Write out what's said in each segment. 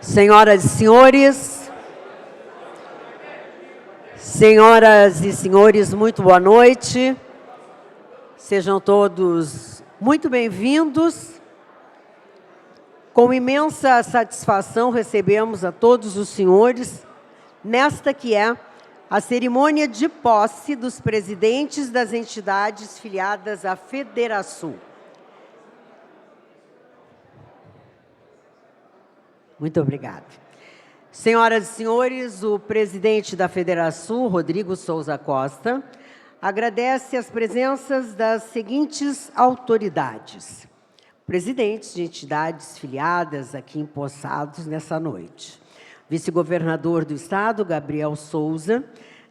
Senhoras e senhores, muito boa noite. Sejam todos muito bem-vindos. Com imensa satisfação recebemos a todos os senhores nesta que é a cerimônia de posse dos presidentes das entidades filiadas à Federasul. Muito obrigada. Senhoras e senhores, o presidente da Federasul, Rodrigo Souza Costa, agradece as presenças das seguintes autoridades, presidentes de entidades filiadas aqui empossados nessa noite. Vice-governador do Estado, Gabriel Souza,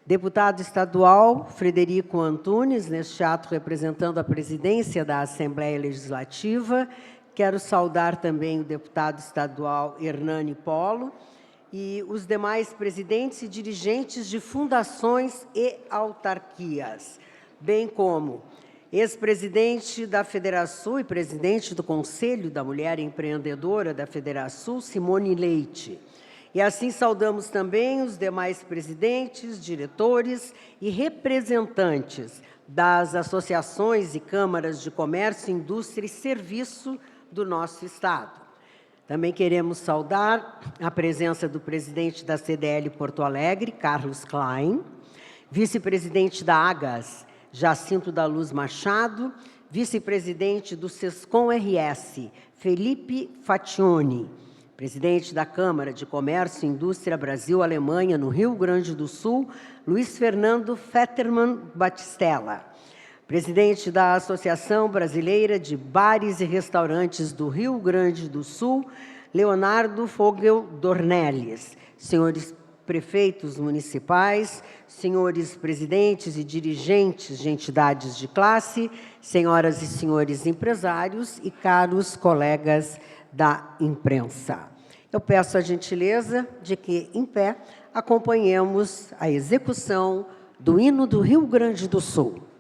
deputado estadual, Frederico Antunes, neste ato representando a presidência da Assembleia Legislativa. Quero saudar também o deputado estadual Hernani Polo e os demais presidentes e dirigentes de fundações e autarquias, bem como ex-presidente da Federasul e presidente do Conselho da Mulher Empreendedora da Federasul, Simone Leite. E assim saudamos também os demais presidentes, diretores e representantes das associações e câmaras de comércio, indústria e serviço do nosso Estado. Também queremos saudar a presença do presidente da CDL Porto Alegre, Carlos Klein, vice-presidente da AGAS, Jacinto da Luz Machado, vice-presidente do SESCOM-RS, Felipe Fationi, presidente da Câmara de Comércio e Indústria Brasil-Alemanha, no Rio Grande do Sul, Luiz Fernando Fetterman Batistella, presidente da Associação Brasileira de Bares e Restaurantes do Rio Grande do Sul, Leonardo Fogel Dornelles, senhores prefeitos municipais, senhores presidentes e dirigentes de entidades de classe, senhoras e senhores empresários e caros colegas da imprensa. Eu peço a gentileza de que, em pé, acompanhemos a execução do hino do Rio Grande do Sul.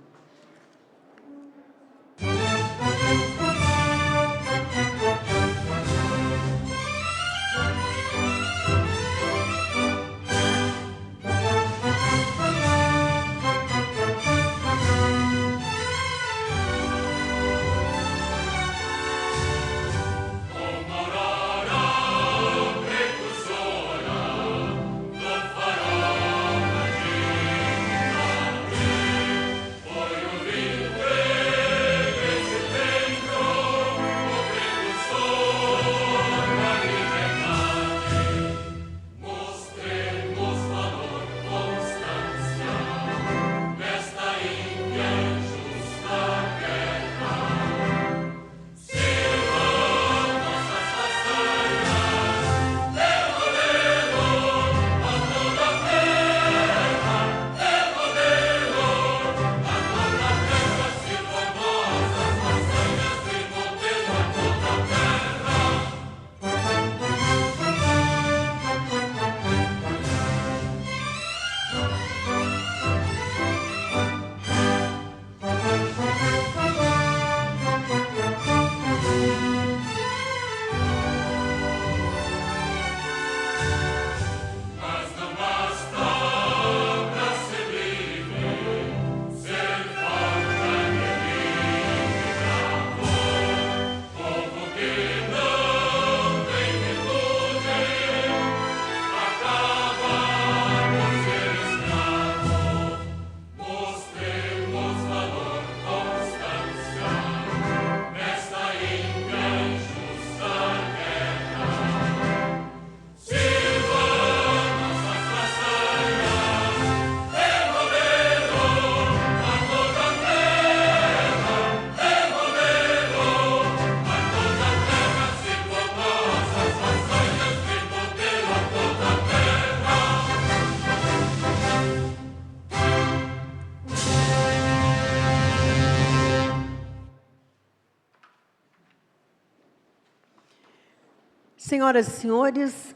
Senhoras e senhores,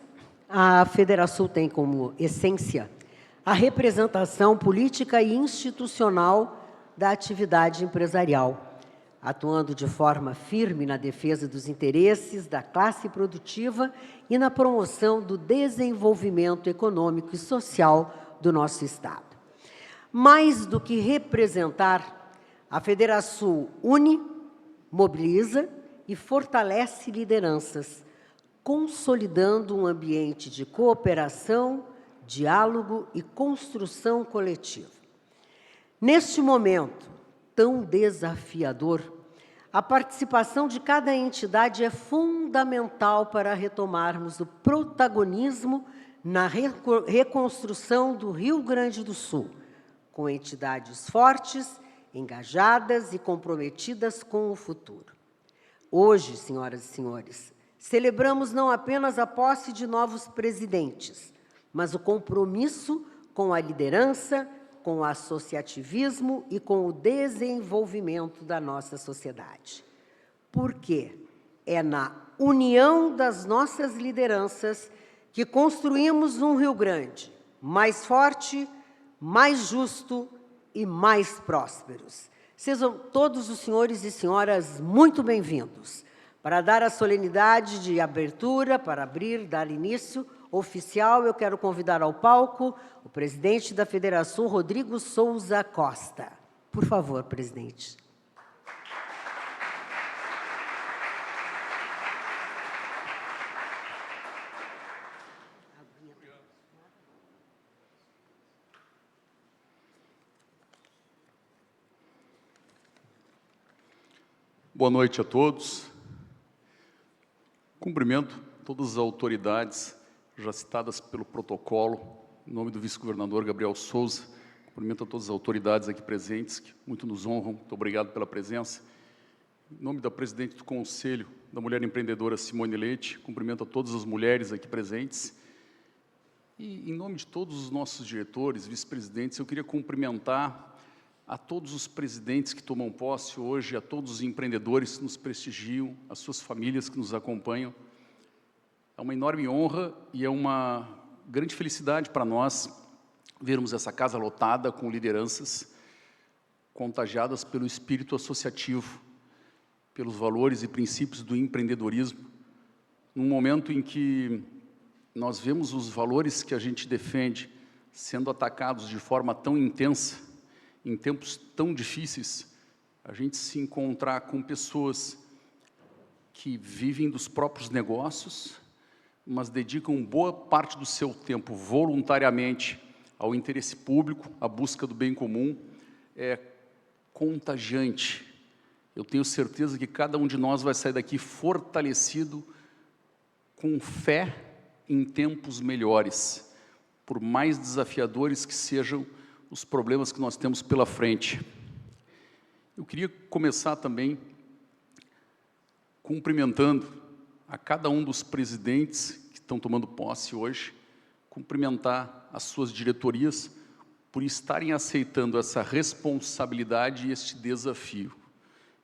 a Federasul tem como essência a representação política e institucional da atividade empresarial, atuando de forma firme na defesa dos interesses da classe produtiva e na promoção do desenvolvimento econômico e social do nosso Estado. Mais do que representar, a Federação une, mobiliza e fortalece lideranças, consolidando um ambiente de cooperação, diálogo e construção coletiva. Neste momento tão desafiador, a participação de cada entidade é fundamental para retomarmos o protagonismo na reconstrução do Rio Grande do Sul, com entidades fortes, engajadas e comprometidas com o futuro. Hoje, senhoras e senhores, celebramos não apenas a posse de novos presidentes, mas o compromisso com a liderança, com o associativismo e com o desenvolvimento da nossa sociedade. Porque é na união das nossas lideranças que construímos um Rio Grande mais forte, mais justo e mais prósperos. Sejam todos os senhores e senhoras muito bem-vindos. Para dar a solenidade de abertura, para dar início oficial, eu quero convidar ao palco o presidente da Federação, Rodrigo Souza Costa. Por favor, presidente. Boa noite a todos. Cumprimento todas as autoridades já citadas pelo protocolo, em nome do vice-governador Gabriel Souza. Cumprimento a todas as autoridades aqui presentes, que muito nos honram. Muito obrigado pela presença. Em nome da presidente do Conselho da Mulher Empreendedora, Simone Leite, cumprimento a todas as mulheres aqui presentes. E, em nome de todos os nossos diretores, vice-presidentes, eu queria cumprimentar a todos os presidentes que tomam posse hoje, a todos os empreendedores que nos prestigiam, as suas famílias que nos acompanham. É uma enorme honra e é uma grande felicidade para nós vermos essa casa lotada com lideranças contagiadas pelo espírito associativo, pelos valores e princípios do empreendedorismo, num momento em que nós vemos os valores que a gente defende sendo atacados de forma tão intensa, em tempos tão difíceis, a gente se encontrar com pessoas que vivem dos próprios negócios, mas dedicam boa parte do seu tempo voluntariamente ao interesse público, à busca do bem comum, é contagiante. Eu tenho certeza que cada um de nós vai sair daqui fortalecido, com fé em tempos melhores, por mais desafiadores que sejam os problemas que nós temos pela frente. Eu queria começar também cumprimentando a cada um dos presidentes que estão tomando posse hoje, cumprimentar as suas diretorias por estarem aceitando essa responsabilidade e este desafio.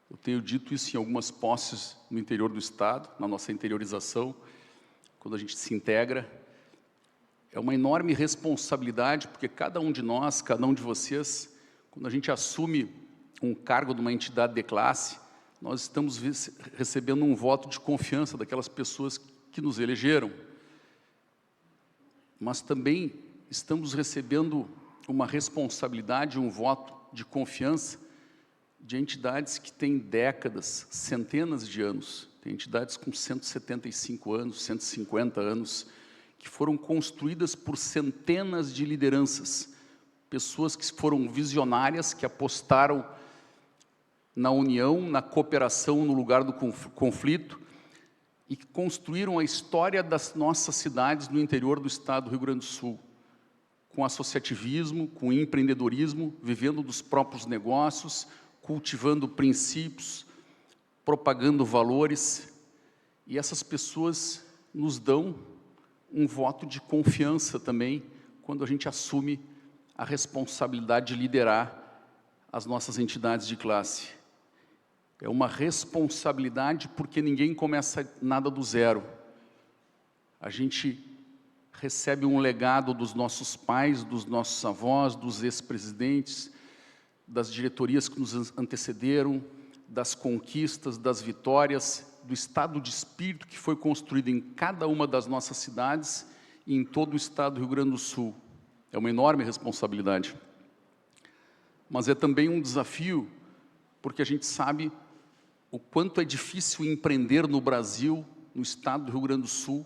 Eu tenho dito isso em algumas posses no interior do Estado, na nossa interiorização, quando a gente se integra. É uma enorme responsabilidade, porque cada um de nós, cada um de vocês, quando a gente assume um cargo de uma entidade de classe, nós estamos recebendo um voto de confiança daquelas pessoas que nos elegeram. Mas também estamos recebendo uma responsabilidade, um voto de confiança de entidades que têm décadas, centenas de anos. Tem entidades com 175 anos, 150 anos, que foram construídas por centenas de lideranças, pessoas que foram visionárias, que apostaram na união, na cooperação no lugar do conflito e que construíram a história das nossas cidades no interior do estado do Rio Grande do Sul, com associativismo, com empreendedorismo, vivendo dos próprios negócios, cultivando princípios, propagando valores, e essas pessoas nos dão um voto de confiança também, quando a gente assume a responsabilidade de liderar as nossas entidades de classe. É uma responsabilidade porque ninguém começa nada do zero. A gente recebe um legado dos nossos pais, dos nossos avós, dos ex-presidentes, das diretorias que nos antecederam, das conquistas, das vitórias, do estado de espírito que foi construído em cada uma das nossas cidades e em todo o estado do Rio Grande do Sul. É uma enorme responsabilidade. Mas é também um desafio, porque a gente sabe o quanto é difícil empreender no Brasil, no estado do Rio Grande do Sul,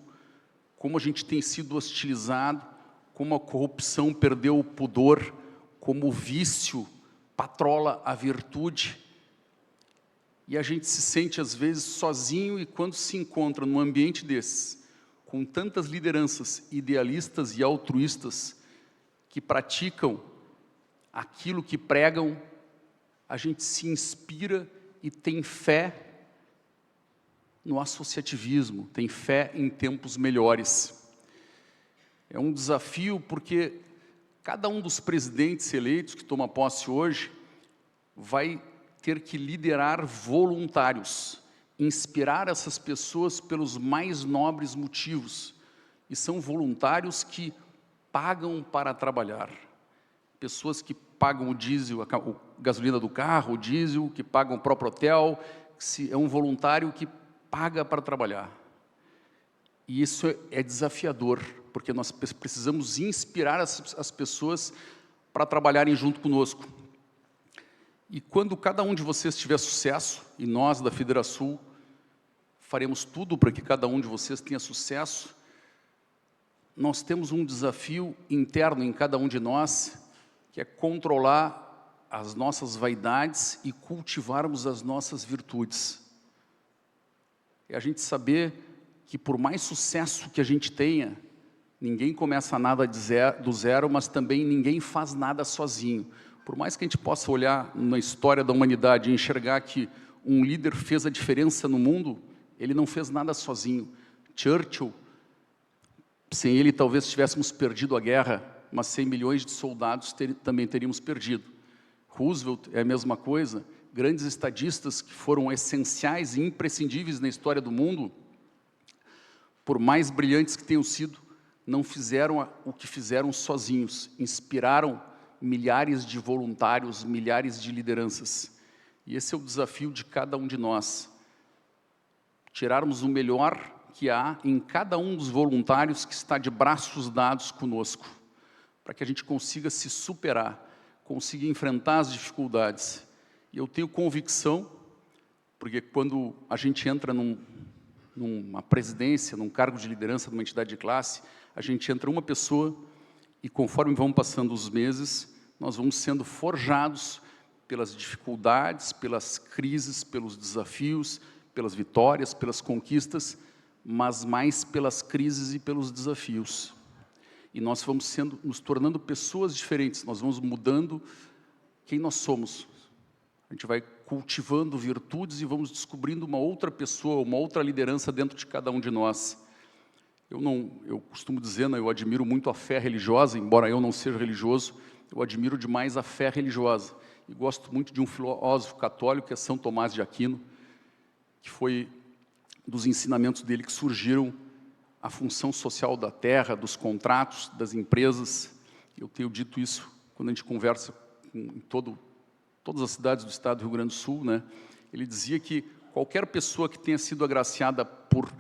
como a gente tem sido hostilizado, como a corrupção perdeu o pudor, como o vício patrola a virtude. E a gente se sente, às vezes, sozinho, e quando se encontra num ambiente desses, com tantas lideranças idealistas e altruístas que praticam aquilo que pregam, a gente se inspira e tem fé no associativismo, tem fé em tempos melhores. É um desafio porque cada um dos presidentes eleitos que toma posse hoje vai ter que liderar voluntários, inspirar essas pessoas pelos mais nobres motivos. E são voluntários que pagam para trabalhar. Pessoas que pagam o diesel, a gasolina do carro, o diesel, que pagam o próprio hotel. É um voluntário que paga para trabalhar. E isso é desafiador, porque nós precisamos inspirar as pessoas para trabalharem junto conosco. E quando cada um de vocês tiver sucesso, e nós da Federação faremos tudo para que cada um de vocês tenha sucesso, nós temos um desafio interno em cada um de nós, que é controlar as nossas vaidades e cultivarmos as nossas virtudes. É a gente saber que por mais sucesso que a gente tenha, ninguém começa nada do zero, mas também ninguém faz nada sozinho. Por mais que a gente possa olhar na história da humanidade e enxergar que um líder fez a diferença no mundo, ele não fez nada sozinho. Churchill, sem ele talvez tivéssemos perdido a guerra, mas 100 milhões de soldados também teríamos perdido. Roosevelt é a mesma coisa. Grandes estadistas que foram essenciais e imprescindíveis na história do mundo, por mais brilhantes que tenham sido, não fizeram o que fizeram sozinhos, inspiraram milhares de voluntários, milhares de lideranças. E esse é o desafio de cada um de nós. Tirarmos o melhor que há em cada um dos voluntários que está de braços dados conosco, para que a gente consiga se superar, consiga enfrentar as dificuldades. E eu tenho convicção, porque quando a gente entra numa presidência, num cargo de liderança de uma entidade de classe, a gente entra uma pessoa e conforme vão passando os meses, nós vamos sendo forjados pelas dificuldades, pelas crises, pelos desafios, pelas vitórias, pelas conquistas, mas mais pelas crises e pelos desafios. E nós vamos nos tornando pessoas diferentes, nós vamos mudando quem nós somos. A gente vai cultivando virtudes e vamos descobrindo uma outra pessoa, uma outra liderança dentro de cada um de nós. Eu costumo dizer, eu admiro muito a fé religiosa, embora eu não seja religioso, eu admiro demais a fé religiosa. E gosto muito de um filósofo católico, que é São Tomás de Aquino, que foi dos ensinamentos dele que surgiram a função social da terra, dos contratos, das empresas. Eu tenho dito isso quando a gente conversa em todas as cidades do estado do Rio Grande do Sul, né? Ele dizia que qualquer pessoa que tenha sido agraciada por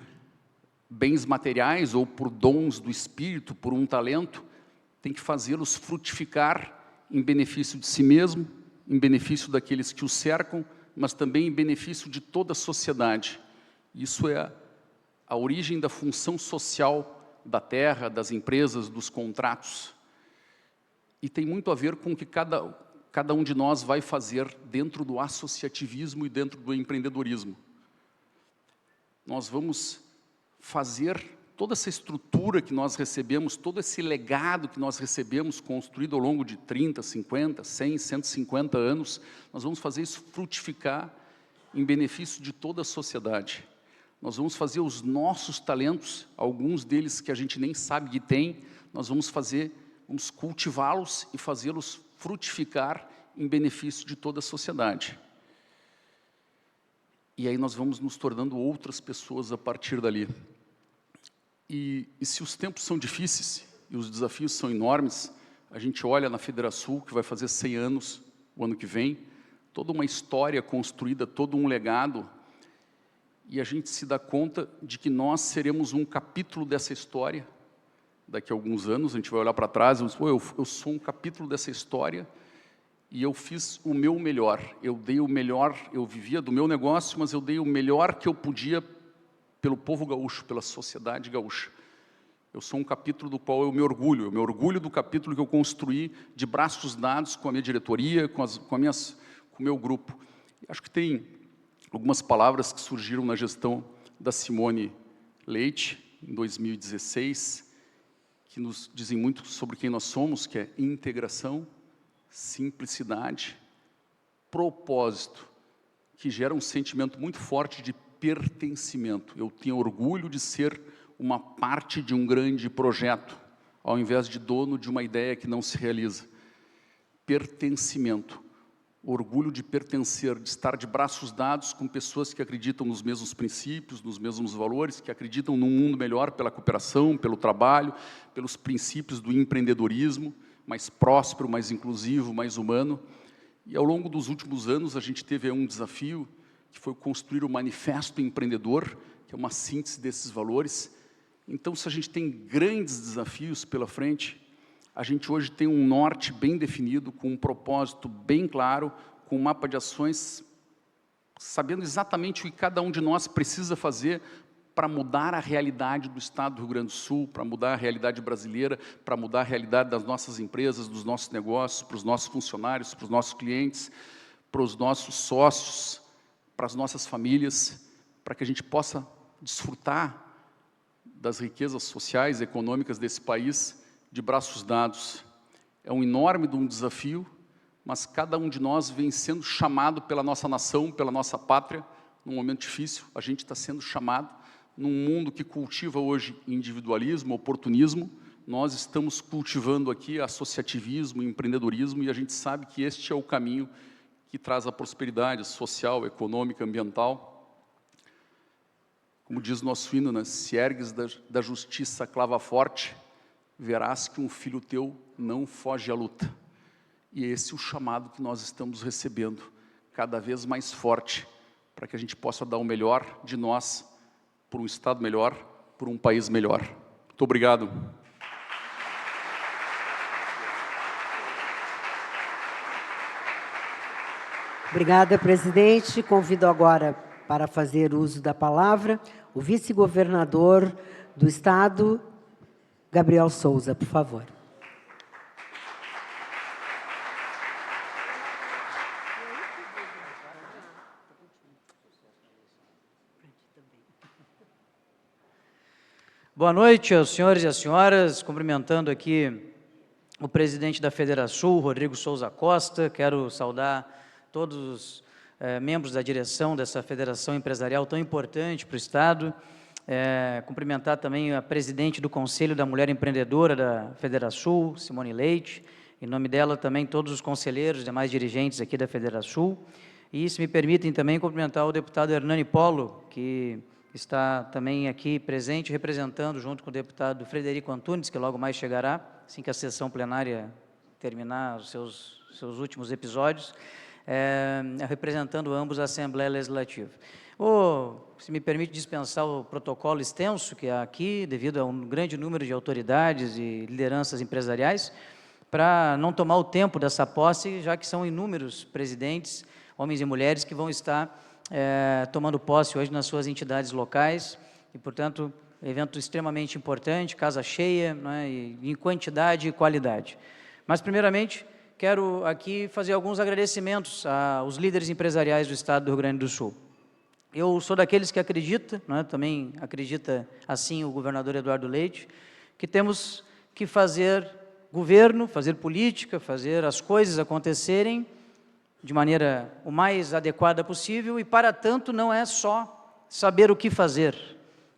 bens materiais ou por dons do espírito, por um talento, tem que fazê-los frutificar em benefício de si mesmo, em benefício daqueles que o cercam, mas também em benefício de toda a sociedade. Isso é a origem da função social da terra, das empresas, dos contratos. E tem muito a ver com o que cada um de nós vai fazer dentro do associativismo e dentro do empreendedorismo. Nós vamos fazer toda essa estrutura que nós recebemos, todo esse legado que nós recebemos, construído ao longo de 30, 50, 100, 150 anos, nós vamos fazer isso frutificar em benefício de toda a sociedade. Nós vamos fazer os nossos talentos, alguns deles que a gente nem sabe que tem, nós vamos cultivá-los e fazê-los frutificar em benefício de toda a sociedade. E aí nós vamos nos tornando outras pessoas a partir dali. E se os tempos são difíceis e os desafios são enormes, a gente olha na Federação, que vai fazer 100 anos o ano que vem, toda uma história construída, todo um legado, e a gente se dá conta de que nós seremos um capítulo dessa história. Daqui a alguns anos, a gente vai olhar para trás e vamos dizer, eu sou um capítulo dessa história e eu fiz o meu melhor. Eu dei o melhor, eu vivia do meu negócio, mas eu dei o melhor que eu podia pelo povo gaúcho, pela sociedade gaúcha. Eu sou um capítulo do qual eu me orgulho do capítulo que eu construí de braços dados com a minha diretoria, com o meu grupo. Acho que tem algumas palavras que surgiram na gestão da Simone Leite, em 2016, que nos dizem muito sobre quem nós somos, que é integração, simplicidade, propósito, que gera um sentimento muito forte de pertencimento. Eu tenho orgulho de ser uma parte de um grande projeto, ao invés de dono de uma ideia que não se realiza. Pertencimento. Orgulho de pertencer, de estar de braços dados com pessoas que acreditam nos mesmos princípios, nos mesmos valores, que acreditam num mundo melhor pela cooperação, pelo trabalho, pelos princípios do empreendedorismo, mais próspero, mais inclusivo, mais humano. E ao longo dos últimos anos a gente teve um desafio, que foi construir o Manifesto Empreendedor, que é uma síntese desses valores. Então, se a gente tem grandes desafios pela frente, a gente hoje tem um norte bem definido, com um propósito bem claro, com um mapa de ações, sabendo exatamente o que cada um de nós precisa fazer para mudar a realidade do Estado do Rio Grande do Sul, para mudar a realidade brasileira, para mudar a realidade das nossas empresas, dos nossos negócios, para os nossos funcionários, para os nossos clientes, para os nossos sócios, para as nossas famílias, para que a gente possa desfrutar das riquezas sociais e econômicas desse país, de braços dados. É um enorme desafio, mas cada um de nós vem sendo chamado pela nossa nação, pela nossa pátria, num momento difícil. A gente está sendo chamado, num mundo que cultiva hoje individualismo, oportunismo, nós estamos cultivando aqui associativismo, empreendedorismo, e a gente sabe que este é o caminho que traz a prosperidade social, econômica, ambiental. Como diz nosso hino, né? Se ergues da justiça clava forte, verás que um filho teu não foge à luta. E esse é o chamado que nós estamos recebendo, cada vez mais forte, para que a gente possa dar o melhor de nós, por um Estado melhor, por um país melhor. Muito obrigado. Obrigada, presidente. Convido agora para fazer uso da palavra o vice-governador do Estado, Gabriel Souza, por favor. Boa noite aos senhores e às senhoras, cumprimentando aqui o presidente da Federação, Rodrigo Souza Costa. Quero saudar todos os membros da direção dessa federação empresarial tão importante para o Estado. Cumprimentar também a presidente do Conselho da Mulher Empreendedora da Federação, Simone Leite, em nome dela também todos os conselheiros, demais dirigentes aqui da Federação. E, se me permitem, também cumprimentar o deputado Hernani Polo, que está também aqui presente, representando, junto com o deputado Frederico Antunes, que logo mais chegará, assim que a sessão plenária terminar os seus últimos episódios, representando ambos a Assembleia Legislativa. Se me permite dispensar o protocolo extenso, que há aqui, devido a um grande número de autoridades e lideranças empresariais, para não tomar o tempo dessa posse, já que são inúmeros presidentes, homens e mulheres, que vão estar tomando posse hoje nas suas entidades locais, e, portanto, evento extremamente importante, casa cheia, né, em quantidade e qualidade. Mas, primeiramente, quero aqui fazer alguns agradecimentos aos líderes empresariais do Estado do Rio Grande do Sul. Eu sou daqueles que acredita, né, também acredita assim o governador Eduardo Leite, que temos que fazer governo, fazer política, fazer as coisas acontecerem de maneira o mais adequada possível, e para tanto não é só saber o que fazer,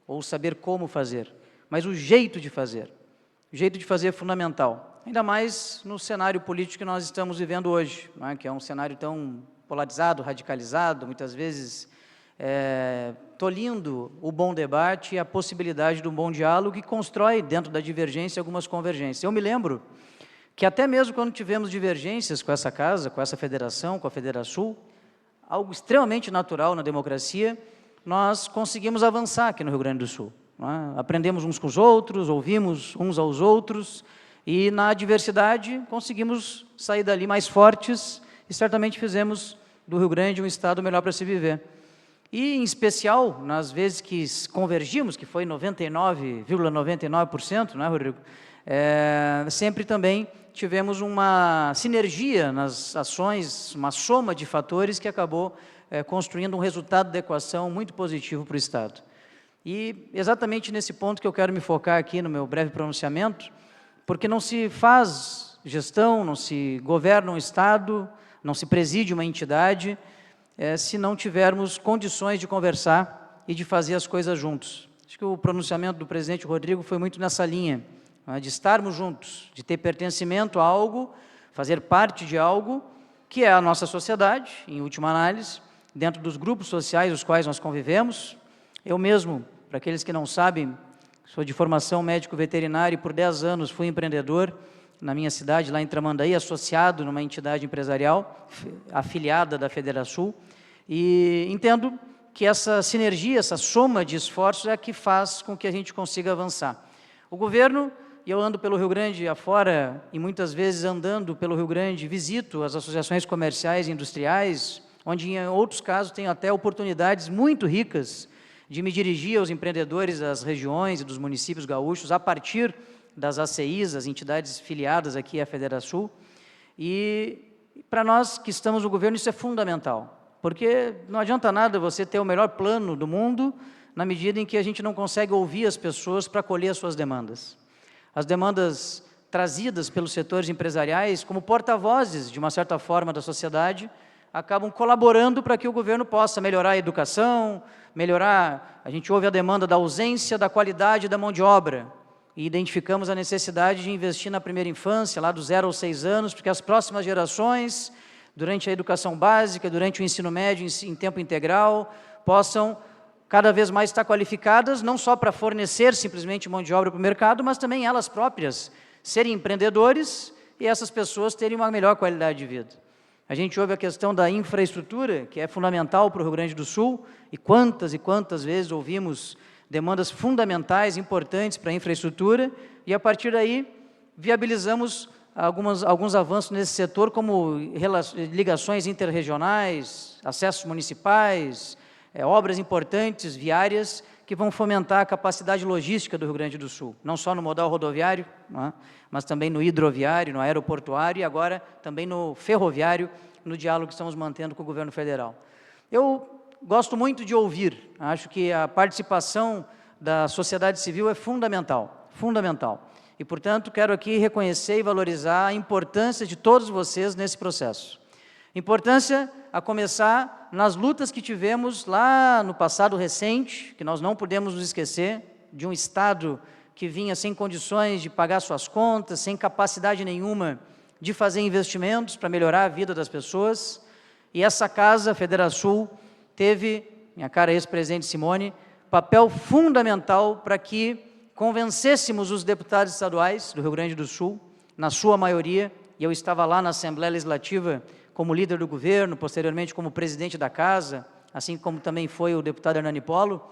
ou saber como fazer, mas o jeito de fazer. O jeito de fazer é fundamental, ainda mais no cenário político que nós estamos vivendo hoje, né, que é um cenário tão polarizado, radicalizado, muitas vezes tolhindo o bom debate e a possibilidade de um bom diálogo que constrói dentro da divergência algumas convergências. Eu me lembro que até mesmo quando tivemos divergências com essa casa, com essa federação, com a Federasul, algo extremamente natural na democracia, nós conseguimos avançar aqui no Rio Grande do Sul. Aprendemos uns com os outros, ouvimos uns aos outros, e na diversidade conseguimos sair dali mais fortes e certamente fizemos do Rio Grande um estado melhor para se viver. E, em especial, nas vezes que convergimos, que foi 99,99%, não é, Rodrigo? Sempre também tivemos uma sinergia nas ações, uma soma de fatores que acabou construindo um resultado da equação muito positivo para o Estado. E exatamente nesse ponto que eu quero me focar aqui no meu breve pronunciamento, porque não se faz gestão, não se governa um Estado, não se preside uma entidade, se não tivermos condições de conversar e de fazer as coisas juntos. Acho que o pronunciamento do presidente Rodrigo foi muito nessa linha, de estarmos juntos, de ter pertencimento a algo, fazer parte de algo que é a nossa sociedade, em última análise, dentro dos grupos sociais os quais nós convivemos. Eu mesmo, para aqueles que não sabem, sou de formação médico veterinário e por 10 anos fui empreendedor na minha cidade, lá em Tramandaí, associado numa entidade empresarial, afiliada da Federasul, e entendo que essa sinergia, essa soma de esforços é a que faz com que a gente consiga avançar. O governo, e eu ando pelo Rio Grande afora, e muitas vezes andando pelo Rio Grande, visito as associações comerciais e industriais, onde em outros casos tenho até oportunidades muito ricas de me dirigir aos empreendedores das regiões e dos municípios gaúchos, a partir das ACIs, as entidades filiadas aqui à Federasul, e para nós que estamos no governo isso é fundamental, porque não adianta nada você ter o melhor plano do mundo, na medida em que a gente não consegue ouvir as pessoas para acolher as suas demandas. As demandas trazidas pelos setores empresariais, como porta-vozes, de uma certa forma, da sociedade, acabam colaborando para que o governo possa melhorar a educação, melhorar, a gente ouve a demanda da ausência da qualidade da mão de obra, e identificamos a necessidade de investir na primeira infância, lá dos 0 aos 6 anos, porque as próximas gerações, durante a educação básica, durante o ensino médio em tempo integral, possam cada vez mais estar qualificadas, não só para fornecer simplesmente mão de obra para o mercado, mas também elas próprias serem empreendedores e essas pessoas terem uma melhor qualidade de vida. A gente ouve a questão da infraestrutura, que é fundamental para o Rio Grande do Sul, e quantas vezes ouvimos demandas fundamentais, importantes para a infraestrutura, e a partir daí viabilizamos alguns avanços nesse setor, como ligações interregionais, acessos municipais, obras importantes, viárias, que vão fomentar a capacidade logística do Rio Grande do Sul, não só no modal rodoviário, mas também no hidroviário, no aeroportuário e agora também no ferroviário, no diálogo que estamos mantendo com o governo federal. Eu gosto muito de ouvir, acho que a participação da sociedade civil é fundamental, fundamental. E, portanto, quero aqui reconhecer e valorizar a importância de todos vocês nesse processo. Importância a começar nas lutas que tivemos lá no passado recente, que nós não podemos nos esquecer, de um Estado que vinha sem condições de pagar suas contas, sem capacidade nenhuma de fazer investimentos para melhorar a vida das pessoas, e essa casa, a Federasul, teve, minha cara ex-presidente Simone, papel fundamental para que convencêssemos os deputados estaduais do Rio Grande do Sul, na sua maioria, e eu estava lá na Assembleia Legislativa como líder do governo, posteriormente como presidente da casa, assim como também foi o deputado Hernani Polo,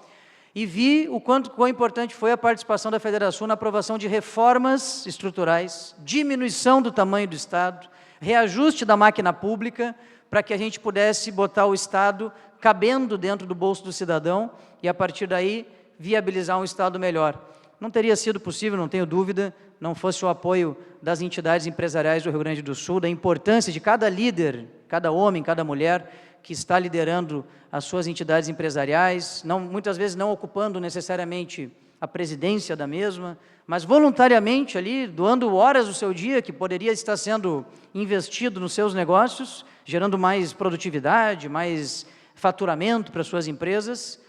e vi o quão importante foi a participação da Federação na aprovação de reformas estruturais, diminuição do tamanho do Estado, reajuste da máquina pública, para que a gente pudesse botar o Estado cabendo dentro do bolso do cidadão e, a partir daí, viabilizar um Estado melhor. Não teria sido possível, não tenho dúvida, não fosse o apoio das entidades empresariais do Rio Grande do Sul, da importância de cada líder, cada homem, cada mulher que está liderando as suas entidades empresariais, muitas vezes não ocupando necessariamente a presidência da mesma, mas voluntariamente ali, doando horas do seu dia que poderia estar sendo investido nos seus negócios, gerando mais produtividade, mais faturamento para suas empresas,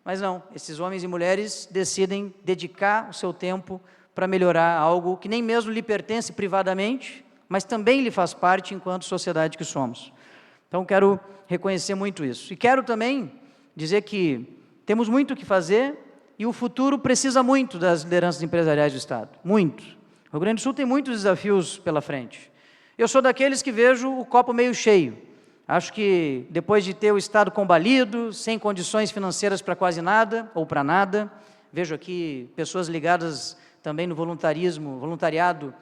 mas não, esses homens e mulheres decidem dedicar o seu tempo para melhorar algo que nem mesmo lhe pertence privadamente, mas também lhe faz parte enquanto sociedade que somos. Então, quero reconhecer muito isso. E quero também dizer que temos muito o que fazer e o futuro precisa muito das lideranças empresariais do Estado, muito. O Rio Grande do Sul tem muitos desafios pela frente. Eu sou daqueles que vejo o copo meio cheio. Acho que depois de ter o Estado combalido, sem condições financeiras para quase nada, ou para nada, vejo aqui pessoas ligadas também no voluntariado,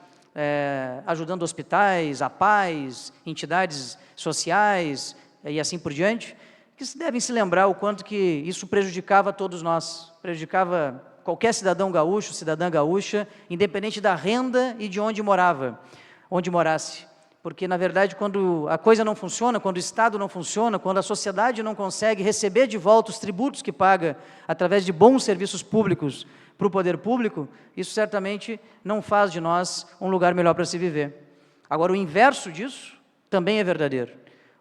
ajudando hospitais, APAES, entidades sociais e assim por diante, que devem se lembrar o quanto que isso prejudicava todos nós, prejudicava qualquer cidadão gaúcho, cidadã gaúcha, independente da renda e de onde morasse. Porque, na verdade, quando a coisa não funciona, quando o Estado não funciona, quando a sociedade não consegue receber de volta os tributos que paga através de bons serviços públicos para o poder público, isso certamente não faz de nós um lugar melhor para se viver. Agora, o inverso disso também é verdadeiro.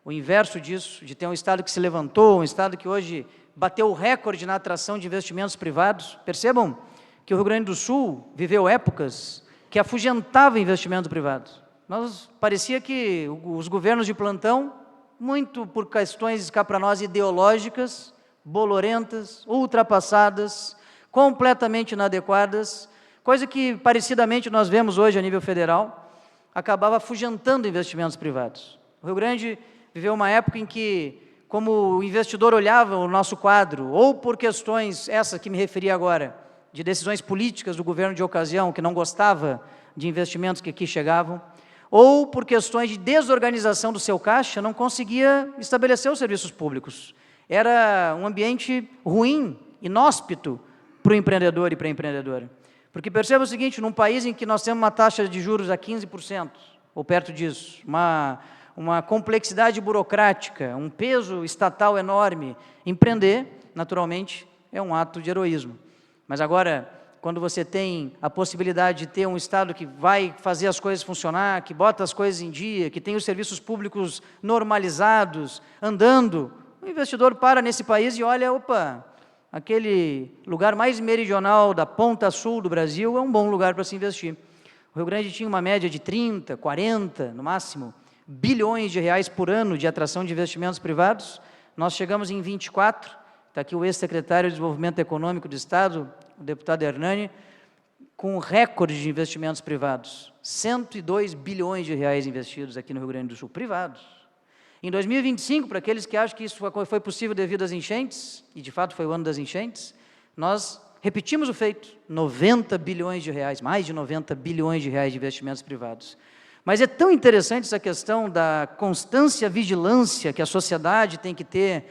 O inverso disso, de ter um Estado que se levantou, um Estado que hoje bateu o recorde na atração de investimentos privados. Percebam que o Rio Grande do Sul viveu épocas que afugentava investimento privado. Parecia que os governos de plantão, muito por questões cá para nós ideológicas, bolorentas, ultrapassadas, completamente inadequadas, coisa que parecidamente nós vemos hoje a nível federal, acabava afugentando investimentos privados. O Rio Grande viveu uma época em que, como o investidor olhava o nosso quadro, ou por questões, essa que me referi agora, de decisões políticas do governo de ocasião, que não gostava de investimentos que aqui chegavam, ou por questões de desorganização do seu caixa, não conseguia estabelecer os serviços públicos. Era um ambiente ruim, inóspito, para o empreendedor e para a empreendedora. Porque perceba o seguinte, num país em que nós temos uma taxa de juros a 15%, ou perto disso, uma complexidade burocrática, um peso estatal enorme, empreender, naturalmente, é um ato de heroísmo. Mas agora, quando você tem a possibilidade de ter um Estado que vai fazer as coisas funcionar, que bota as coisas em dia, que tem os serviços públicos normalizados, andando, o investidor para nesse país e olha, opa, aquele lugar mais meridional da ponta sul do Brasil é um bom lugar para se investir. O Rio Grande tinha uma média de 30, 40, no máximo, bilhões de reais por ano de atração de investimentos privados. Nós chegamos em 24, está aqui o ex-secretário de Desenvolvimento Econômico do Estado, o deputado Hernani, com um recorde de investimentos privados, 102 bilhões de reais investidos aqui no Rio Grande do Sul, privados. Em 2025, para aqueles que acham que isso foi possível devido às enchentes, e de fato foi o ano das enchentes, nós repetimos o feito, 90 bilhões de reais, mais de 90 bilhões de reais de investimentos privados. Mas é tão interessante essa questão da constância vigilância que a sociedade tem que ter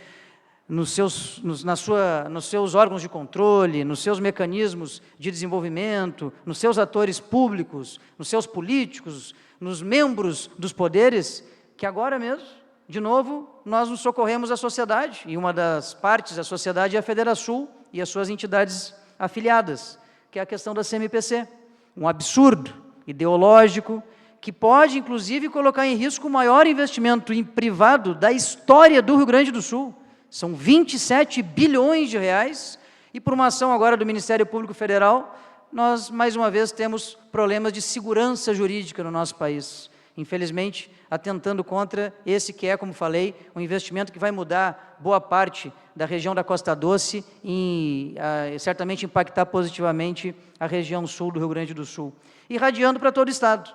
nos seus órgãos de controle, nos seus mecanismos de desenvolvimento, nos seus atores públicos, nos seus políticos, nos membros dos poderes, que agora mesmo, de novo, nós nos socorremos à sociedade, e uma das partes da sociedade é a Federasul e as suas entidades afiliadas, que é a questão da CMPC, um absurdo ideológico, que pode, inclusive, colocar em risco o maior investimento privado da história do Rio Grande do Sul. São 27 bilhões de reais, e por uma ação agora do Ministério Público Federal, nós, mais uma vez, temos problemas de segurança jurídica no nosso país. Infelizmente, atentando contra esse que é, como falei, um investimento que vai mudar boa parte da região da Costa Doce e certamente impactar positivamente a região sul do Rio Grande do Sul, irradiando para todo o Estado.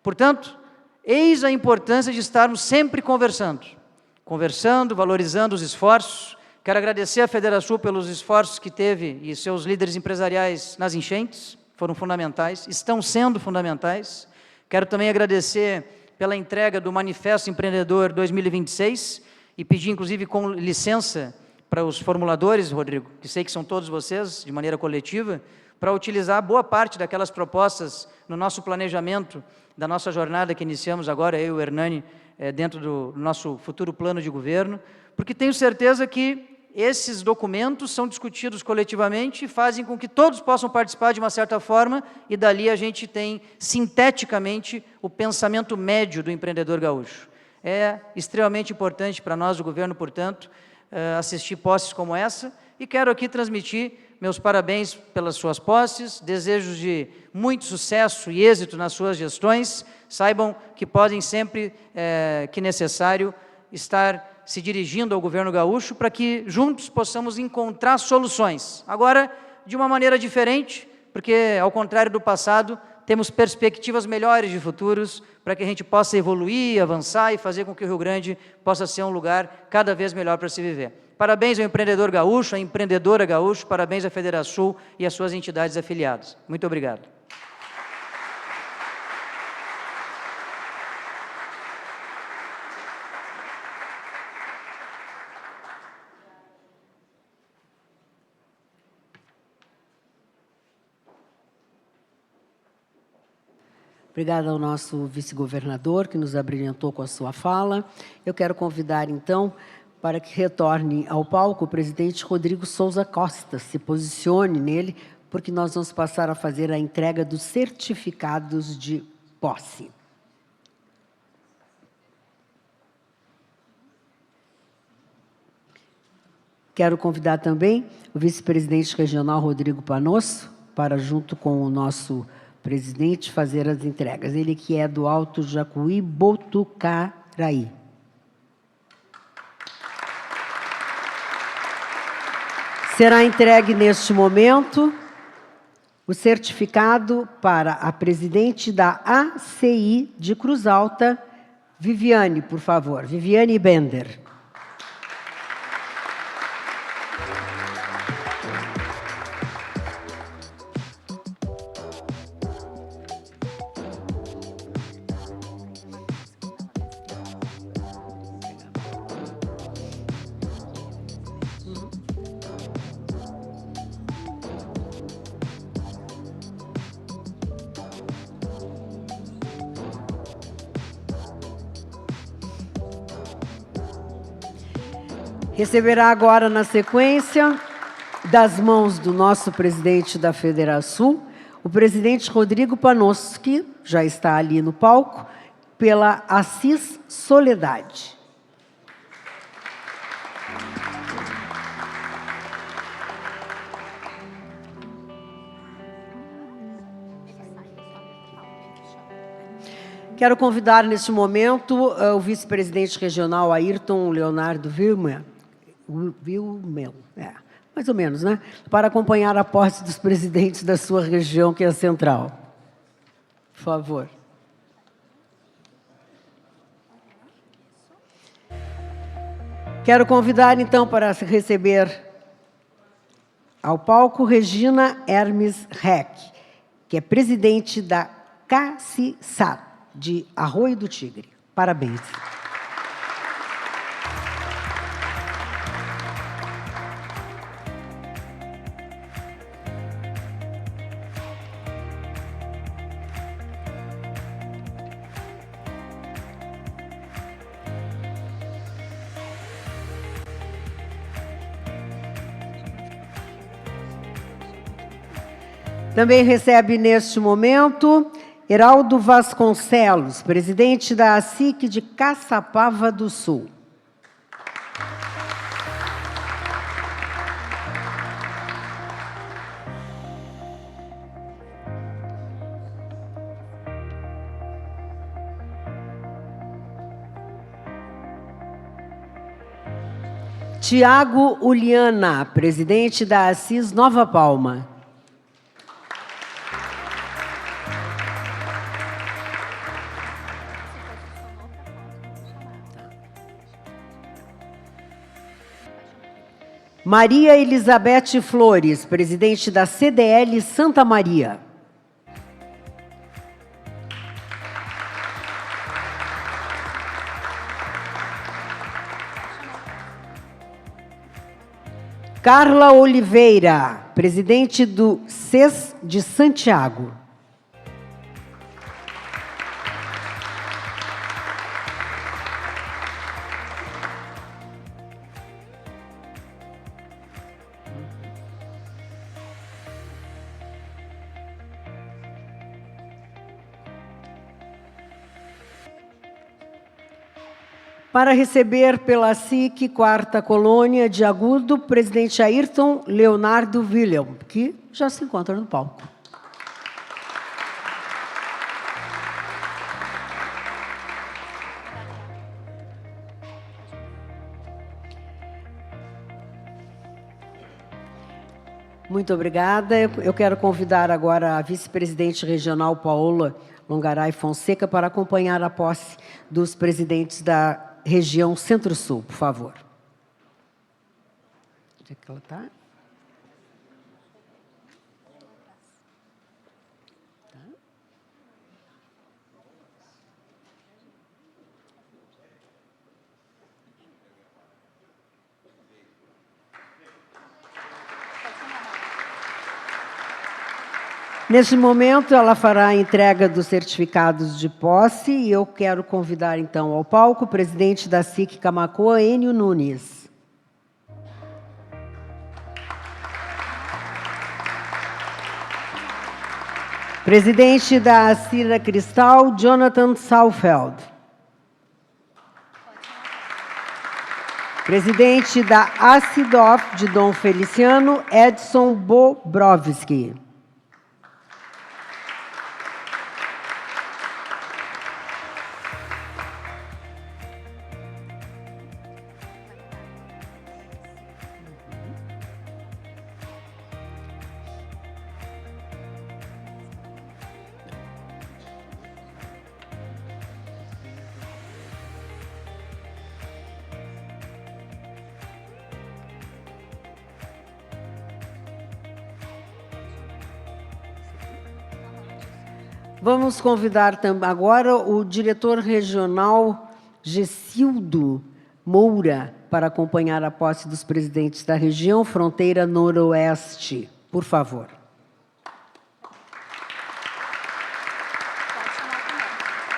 Portanto, eis a importância de estarmos sempre conversando, valorizando os esforços. Quero agradecer à Federasul pelos esforços que teve e seus líderes empresariais nas enchentes, foram fundamentais, estão sendo fundamentais. Quero também agradecer pela entrega do Manifesto Empreendedor 2026 e pedir, inclusive, com licença para os formuladores, Rodrigo, que sei que são todos vocês, de maneira coletiva, para utilizar boa parte daquelas propostas no nosso planejamento da nossa jornada que iniciamos agora, eu e o Hernani, dentro do nosso futuro plano de governo, porque tenho certeza que esses documentos são discutidos coletivamente e fazem com que todos possam participar de uma certa forma, e dali a gente tem, sinteticamente, o pensamento médio do empreendedor gaúcho. É extremamente importante para nós, do governo, portanto, assistir posses como essa, e quero aqui transmitir meus parabéns pelas suas posses, desejos de muito sucesso e êxito nas suas gestões. Saibam que podem sempre, que necessário, estar se dirigindo ao governo gaúcho para que juntos possamos encontrar soluções. Agora, de uma maneira diferente, porque, ao contrário do passado, temos perspectivas melhores de futuros para que a gente possa evoluir, avançar e fazer com que o Rio Grande possa ser um lugar cada vez melhor para se viver. Parabéns ao empreendedor gaúcho, à empreendedora gaúcho, parabéns à Federação e às suas entidades afiliadas. Muito obrigado. Obrigada ao nosso vice-governador, que nos abrilhantou com a sua fala. Eu quero convidar, então, para que retorne ao palco o presidente Rodrigo Souza Costa, se posicione nele, porque nós vamos passar a fazer a entrega dos certificados de posse. Quero convidar também o vice-presidente regional, Rodrigo Panosso, para, junto com o nosso presidente, fazer as entregas. Ele que é do Alto Jacuí, Botucaraí. Será entregue neste momento o certificado para a presidente da ACI de Cruz Alta, Viviane, por favor. Viviane Bender. Receberá agora, na sequência, das mãos do nosso presidente da Federação, o presidente Rodrigo Panosso, que já está ali no palco, pela Assis Soledade. Quero convidar, neste momento, o vice-presidente regional Ayrton Leonardo Wilmel, mais ou menos, né? Para acompanhar a posse dos presidentes da sua região, que é a central. Por favor. Quero convidar, então, para receber ao palco Regina Hermes Reck, que é presidente da CACISAT, de Arroio do Tigre. Parabéns. Também recebe, neste momento, Heraldo Vasconcelos, presidente da ASIC de Caçapava do Sul. Tiago Uliana, presidente da Assis Nova Palma. Maria Elizabeth Flores, presidente da CDL Santa Maria. Carla Oliveira, presidente do CES de Santiago. Para receber pela SIC, Quarta Colônia de Agudo, presidente Ayrton Leonardo Wilhelm, que já se encontra no palco. Muito obrigada. Eu quero convidar agora a vice-presidente regional, Paola Longaray Fonseca, para acompanhar a posse dos presidentes da região Centro-Sul, por favor. Onde é que ela está? Neste momento, ela fará a entrega dos certificados de posse e eu quero convidar, então, ao palco o presidente da SIC Camaquã, Enio Nunes. Presidente da Cira Cristal, Jonathan Saufeld. Presidente da Acidof de Dom Feliciano, Edson Bobrovski. Vamos convidar agora o diretor regional Gessildo Moura para acompanhar a posse dos presidentes da região Fronteira Noroeste. Por favor.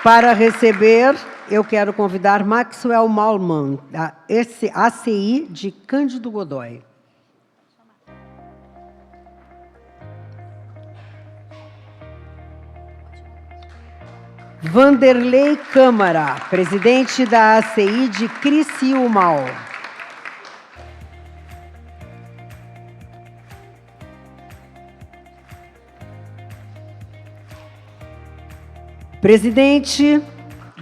Para receber, eu quero convidar Maxwell Malman, da ACI de Cândido Godói. Vanderlei Câmara, presidente da ACI de Criciúmal. Presidente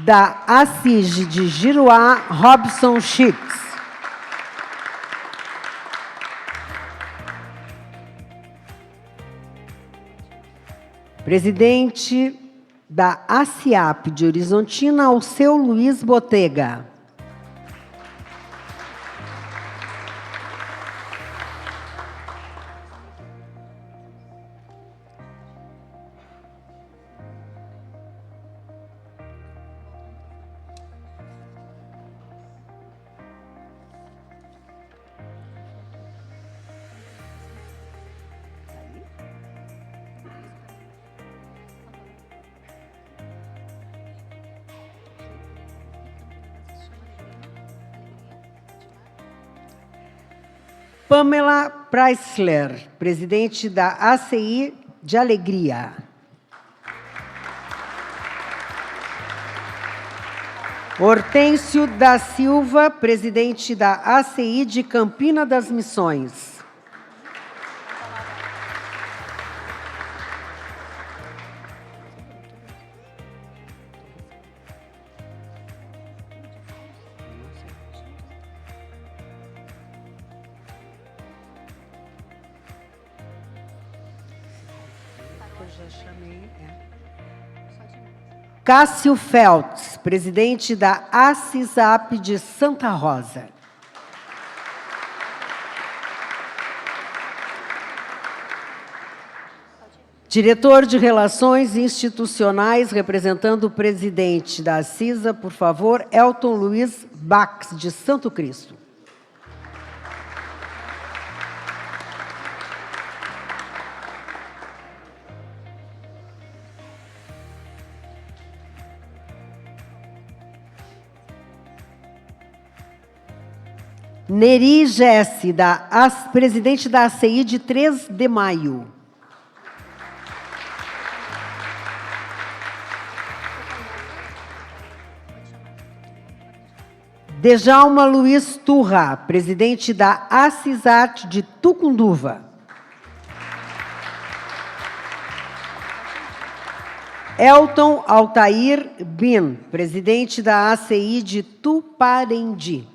da ACIG de Giruá, Robson Chips. Presidente da ACIAP de Horizontina, Alceu Luiz Botega. Pamela Preisler, presidente da ACI de Alegria. Hortêncio da Silva, presidente da ACI de Campina das Missões. Cássio Feltz, presidente da ACISAP de Santa Rosa. Diretor de Relações Institucionais, representando o presidente da ACISA, por favor, Elton Luiz Bax, de Santo Cristo. Neri Jesse, presidente da ACI de 3 de Maio. Dejalma Luiz Turra, presidente da ACISAT de Tucunduva. Elton Altair Bin, presidente da ACI de Tuparendi.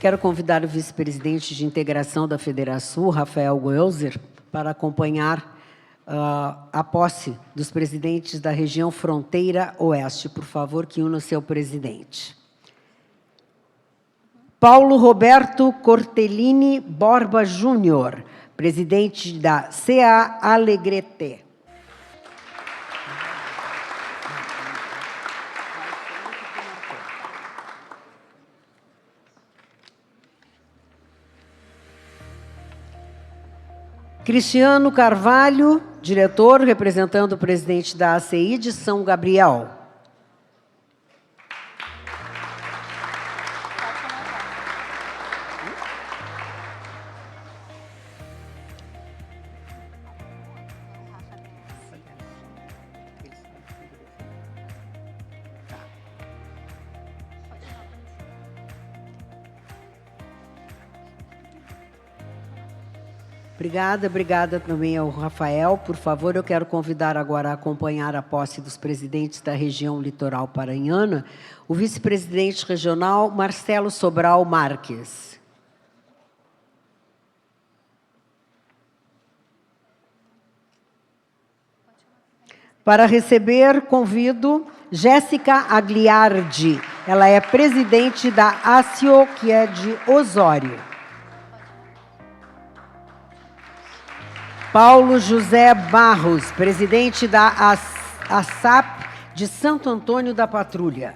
Quero convidar o vice-presidente de integração da Federação, Rafael Goelzer, para acompanhar a posse dos presidentes da região Fronteira Oeste. Por favor, que una o seu presidente. Paulo Roberto Cortellini Borba Júnior, presidente da CA Alegrete. Cristiano Carvalho, diretor, representando o presidente da ACI de São Gabriel. Obrigada também ao Rafael. Por favor, eu quero convidar agora a acompanhar a posse dos presidentes da região litoral paranhana, o vice-presidente regional Marcelo Sobral Marques. Para receber, convido Jéssica Agliardi. Ela é presidente da ACIO, que é de Osório. Paulo José Barros, presidente da ASAP de Santo Antônio da Patrulha.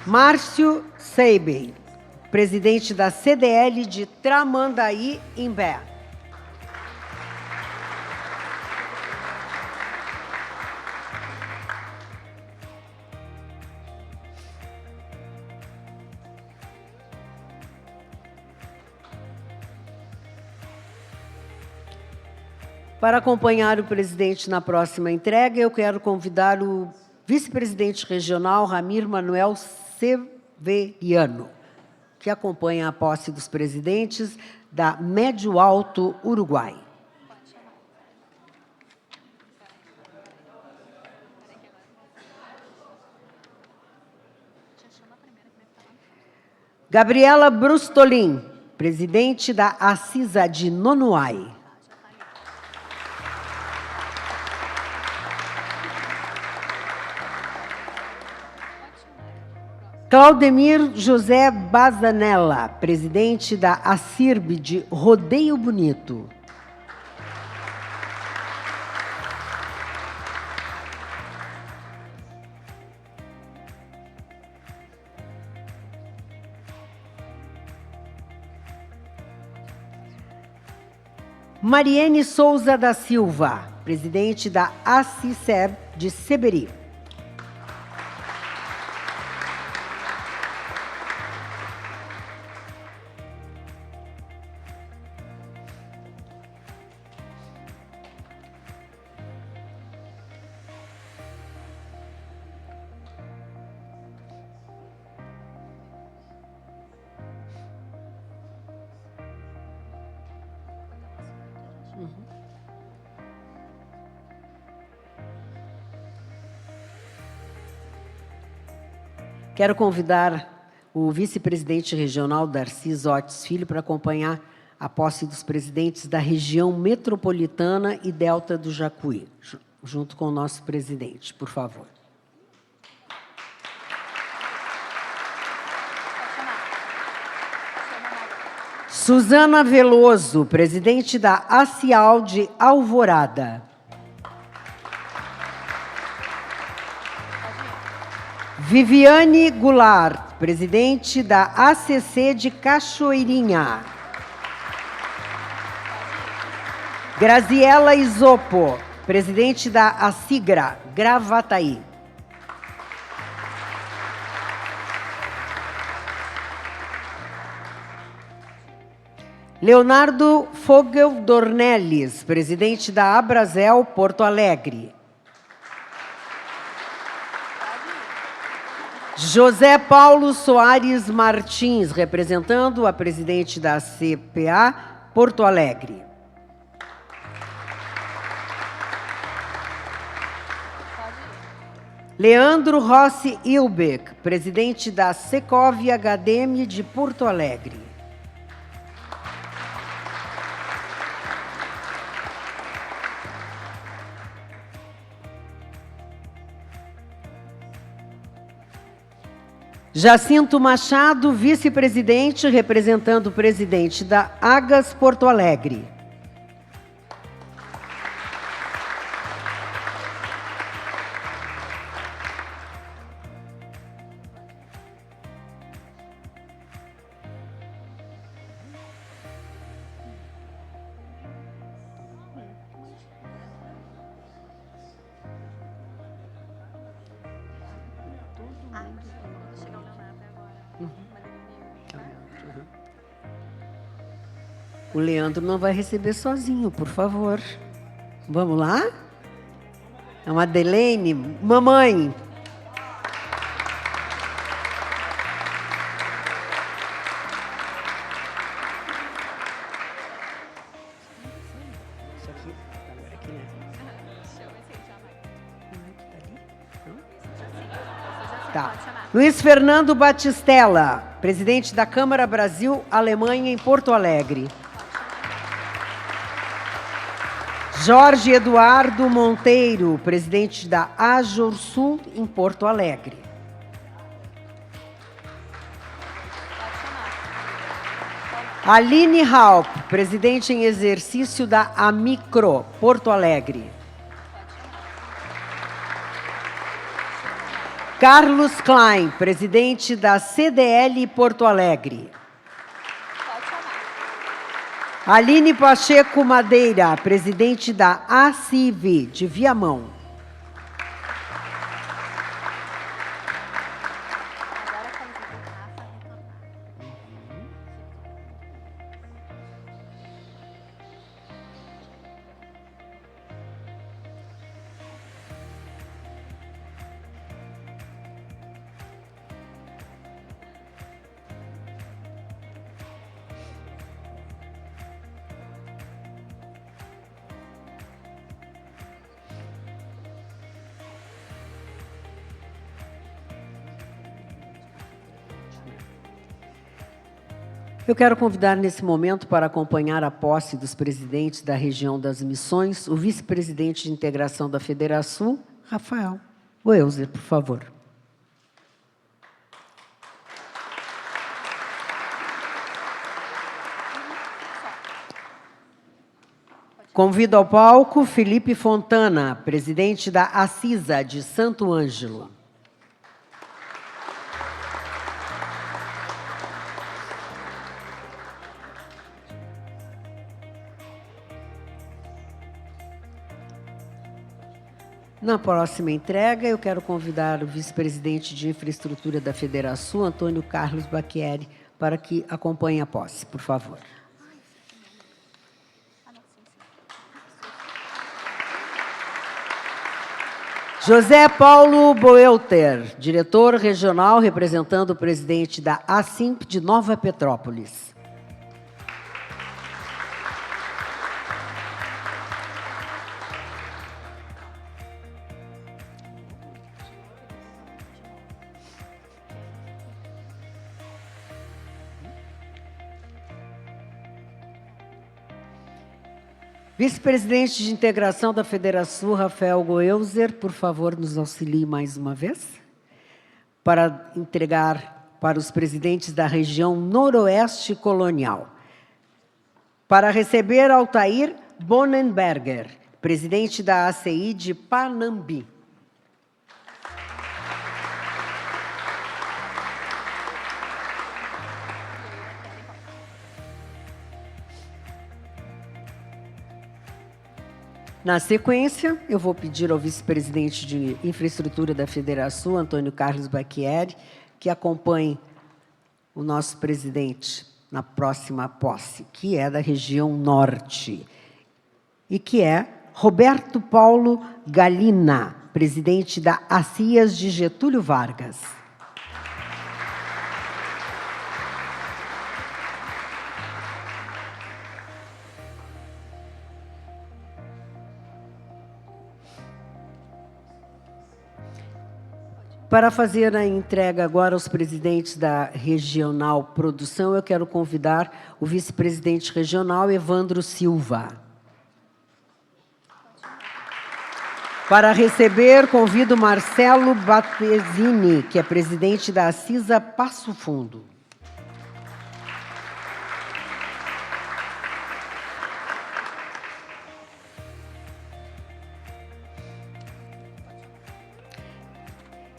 Márcio Seibel, presidente da CDL de Tramandaí, Imbé. Para acompanhar o presidente na próxima entrega, eu quero convidar o vice-presidente regional, Ramir Manuel Severiano, que acompanha a posse dos presidentes da Médio Alto Uruguai. Gabriela Brustolin, presidente da ACISA de Nonuai. Claudemir José Bazanella, presidente da ACIRB de Rodeio Bonito. Mariene Souza da Silva, presidente da ACICEB de Seberi. Quero convidar o vice-presidente regional, Darcy Zotes Filho, para acompanhar a posse dos presidentes da região metropolitana e Delta do Jacuí, junto com o nosso presidente, por favor. Suzana Veloso, presidente da ACIAL de Alvorada. Viviane Goulart, presidente da ACC de Cachoeirinha. Graziela Isopo, presidente da ACIGRA, Gravataí. Leonardo Fogel Dornelles, presidente da Abrazel, Porto Alegre. José Paulo Soares Martins, representando a presidente da CPA, Porto Alegre. Leandro Rossi Ilbeck, presidente da Secov Academy de Porto Alegre. Jacinto Machado, vice-presidente, representando o presidente da Agas Porto Alegre. O Leandro não vai receber sozinho, por favor. Vamos lá? A Madeleine, mamãe. Tá. Luiz Fernando Batistella, presidente da Câmara Brasil Alemanha em Porto Alegre. Jorge Eduardo Monteiro, presidente da Ajorsul em Porto Alegre. Aline Halp, presidente em exercício da Amicro, Porto Alegre. Carlos Klein, presidente da CDL Porto Alegre. Aline Pacheco Madeira, presidente da ACIV, de Viamão. Eu quero convidar nesse momento para acompanhar a posse dos presidentes da região das Missões, o vice-presidente de integração da Federação, Rafael Weuser, por favor. Convido ao palco Felipe Fontana, presidente da ACISA de Santo Ângelo. Na próxima entrega, eu quero convidar o vice-presidente de infraestrutura da Federação, Antônio Carlos Bacchieri, para que acompanhe a posse, por favor. José Paulo Boelter, diretor regional, representando o presidente da ASIMP de Nova Petrópolis. Vice-presidente de integração da Federação, Rafael Weuser, por favor, nos auxilie mais uma vez, para entregar para os presidentes da região Noroeste Colonial. Para receber Altair Bonenberger, presidente da ACI de Panambi. Na sequência, eu vou pedir ao vice-presidente de infraestrutura da Federação, Antônio Carlos Bacchieri, que acompanhe o nosso presidente na próxima posse, que é da região norte, e que é Roberto Paulo Galina, presidente da ACIAS de Getúlio Vargas. para fazer a entrega agora aos presidentes da Regional Produção, eu quero convidar o vice-presidente regional, Evandro Silva. Para receber, convido Marcelo Battesini, que é presidente da Acisa Passo Fundo.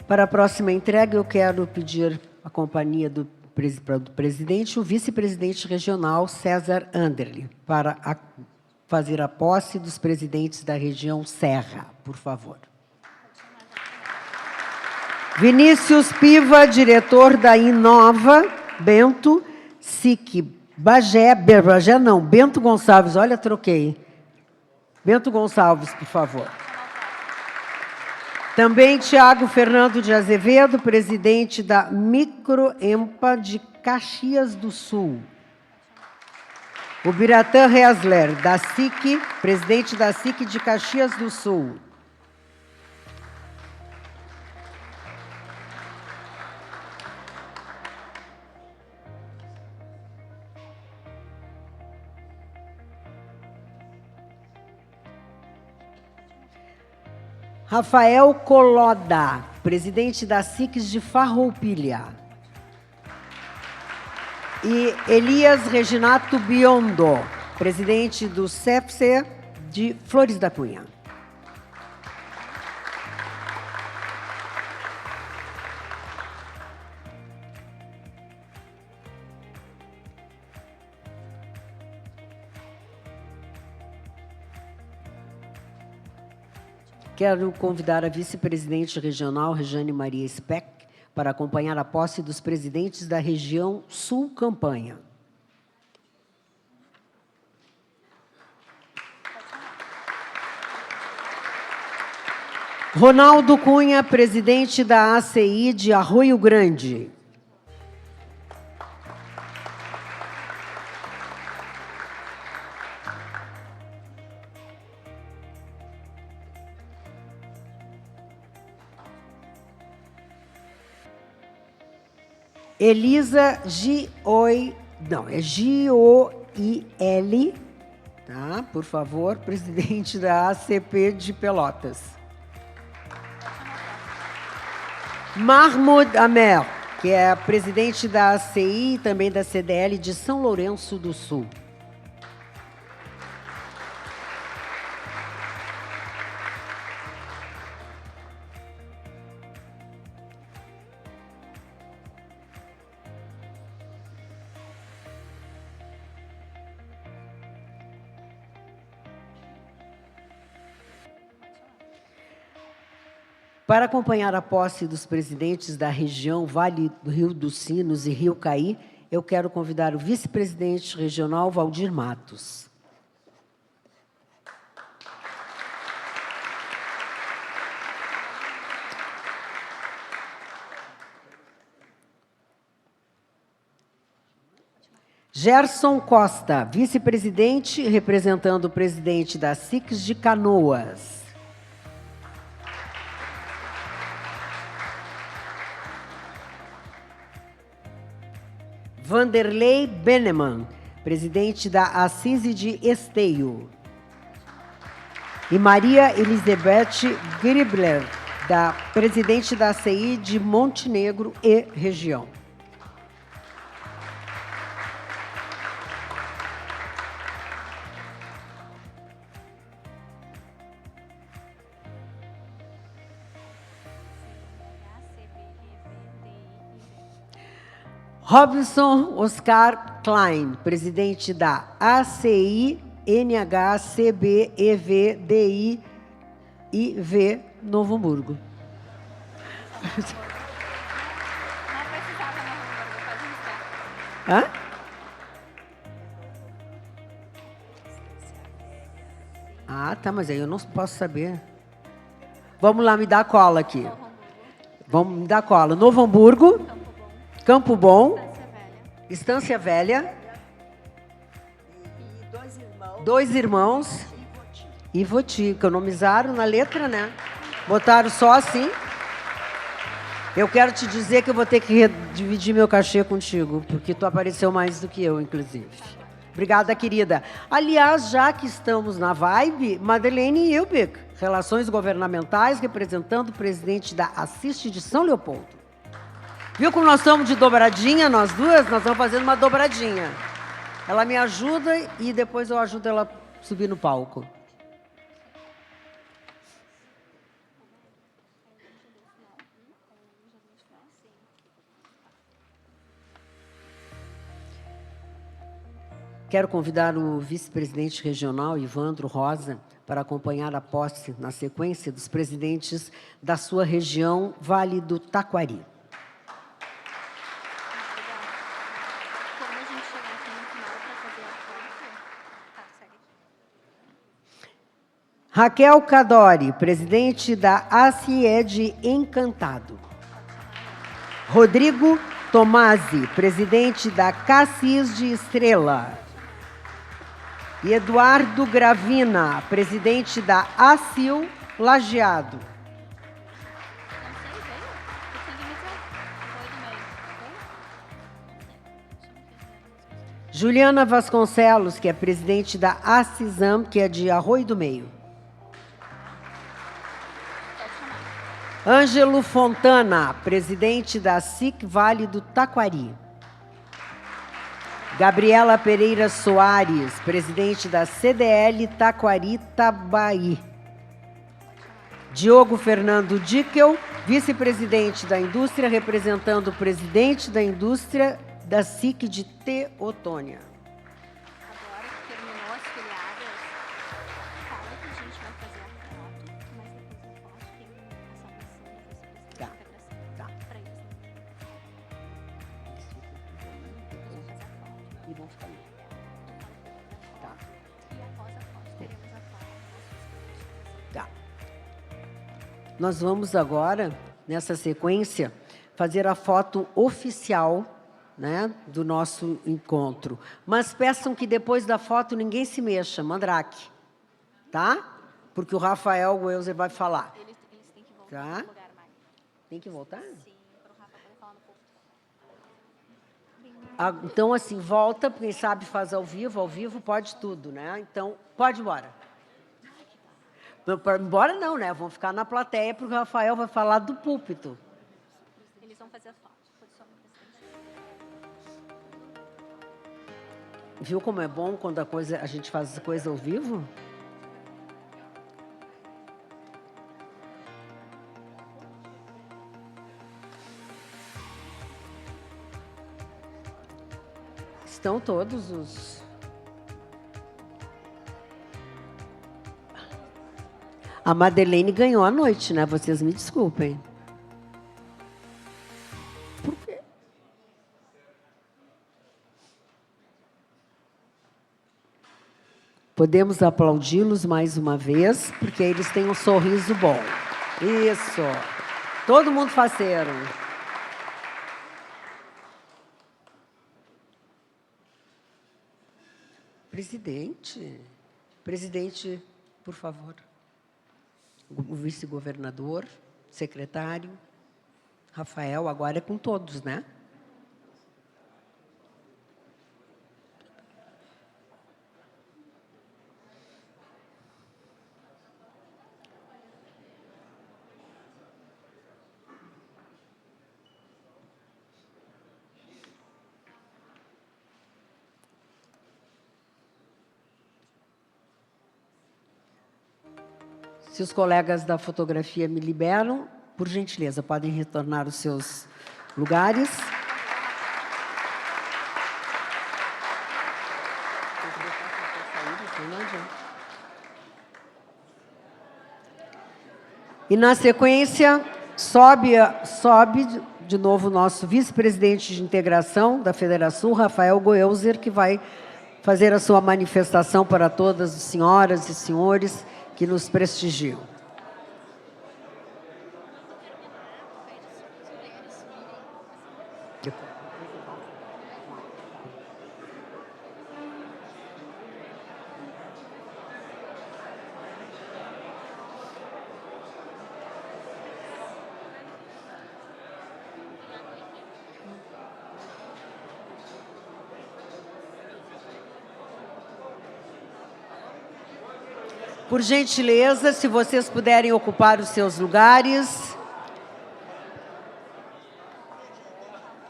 Para a próxima entrega, eu quero pedir a companhia do presidente, o vice-presidente regional, César Anderle, para fazer a posse dos presidentes da região Serra, por favor. Vinícius Piva, diretor da Inova, Bento, SIC, Bento Gonçalves, olha, troquei. Bento Gonçalves, por favor. Também Tiago Fernando de Azevedo, presidente da Microempa de Caxias do Sul. O Biratã Resler, da SIC, presidente da SIC de Caxias do Sul. Rafael Coloda, presidente da SIC de Farroupilha. E Elias Reginato Biondo, presidente do CEPSE de Flores da Cunha. Quero convidar a vice-presidente regional, Rejane Maria Speck, para acompanhar a posse dos presidentes da região Sul Campanha. Ronaldo Cunha, presidente da ACI de Arroio Grande. Elisa Gioil, tá? Por favor, presidente da ACP de Pelotas. Mahmoud Amer, que é presidente da ACI e também da CDL de São Lourenço do Sul. Para acompanhar a posse dos presidentes da região Vale do Rio dos Sinos e Rio Caí, eu quero convidar o vice-presidente regional, Valdir Matos. Gerson Costa, vice-presidente, representando o presidente da SIC de Canoas. Vanderlei Beneman, presidente da Assise de Esteio. E Maria Elizabeth Gribler, presidente da ACI de Montenegro e região. Robinson Oscar Klein, presidente da ACI, NH, CB, EV, DI, IV, Novo Hamburgo. Não precisava Novo Hamburgo, pode riscar. Hã? Ah, tá, mas aí eu não posso saber. Vamos lá, me dá a cola aqui. Novo Hamburgo, Vamos me dar a cola. Novo Hamburgo, Campo Bom, Campo Bom, Estância Velha, Estância Velha, dois irmãos e Voti. Economizaram na letra, né? Botaram só assim. Eu quero te dizer que eu vou ter que dividir meu cachê contigo, porque tu apareceu mais do que eu, inclusive. Obrigada, querida. Aliás, já que estamos na vibe, Madeleine Hilbig, Relações Governamentais, representando o presidente da Assiste de São Leopoldo. Viu como nós estamos de dobradinha, nós duas? Nós estamos fazendo uma dobradinha. Ela me ajuda e depois eu ajudo ela a subir no palco. Quero convidar o vice-presidente regional, Ivandro Rosa, para acompanhar a posse, na sequência, dos presidentes da sua região, Vale do Taquari. Quando a gente chegar aqui no final para fazer a foto, tá, segue aqui. Raquel Cadori, presidente da ACIED Encantado. Rodrigo Tomasi, presidente da Cassis de Estrela. E Eduardo Gravina, presidente da ACIL Lajeado. Não sei, veio? O que ele me deu? Foi do meio. Veio? Juliana Vasconcelos, que é presidente da ACISAM, que é de Arroio do Meio. Pode chamar. Ângelo Fontana, presidente da SIC Vale do Taquari. Gabriela Pereira Soares, presidente da CDL Taquari Tabaí. Diogo Fernando Dickel, vice-presidente da indústria, representando o presidente da indústria da SIC de Teotônia. Agora que terminou as filiadas, fala que a gente vai fazer a foto, mas depois da foto tem a saudação do vice-presidente Tá, da federação. tá. Para eles. Depois vamos fazer a foto. E vão ficar ali. Tá, E após a foto, teremos a foto do nosso vice-presidente. tá. Nós vamos agora, nessa sequência, fazer a foto oficial, né, do nosso encontro. Mas peçam que depois da foto ninguém se mexa, Mandrake. Tá? Porque o Rafael Welser vai falar. Eles têm que voltar Tá. no lugar, Mari. Tem que voltar? Sim, para o Rafa poder falar no público. Ah, então, assim, volta, quem sabe faz ao vivo pode tudo, né? Então, pode ir embora. Embora não, né? Vão ficar na plateia, porque o Rafael vai falar do púlpito. Eles vão fazer a foto. Posiciona o presidente. Viu como é bom quando a gente faz coisa ao vivo? Estão todos os... A Madeleine ganhou a noite, né? Vocês me desculpem. Por quê? Podemos aplaudi-los mais uma vez, porque eles têm um sorriso bom. Isso. Todo mundo faceiro. Presidente. Presidente, por favor. O vice-governador, secretário. Rafael, agora é com todos, né? Se os colegas da fotografia me liberam, por gentileza, podem retornar aos seus lugares. E, na sequência, sobe de novo o nosso vice-presidente de integração da Federação, Rafael Goelzer, que vai fazer a sua manifestação para todas as senhoras e senhores que nos prestigiam. Por gentileza, se vocês puderem ocupar os seus lugares,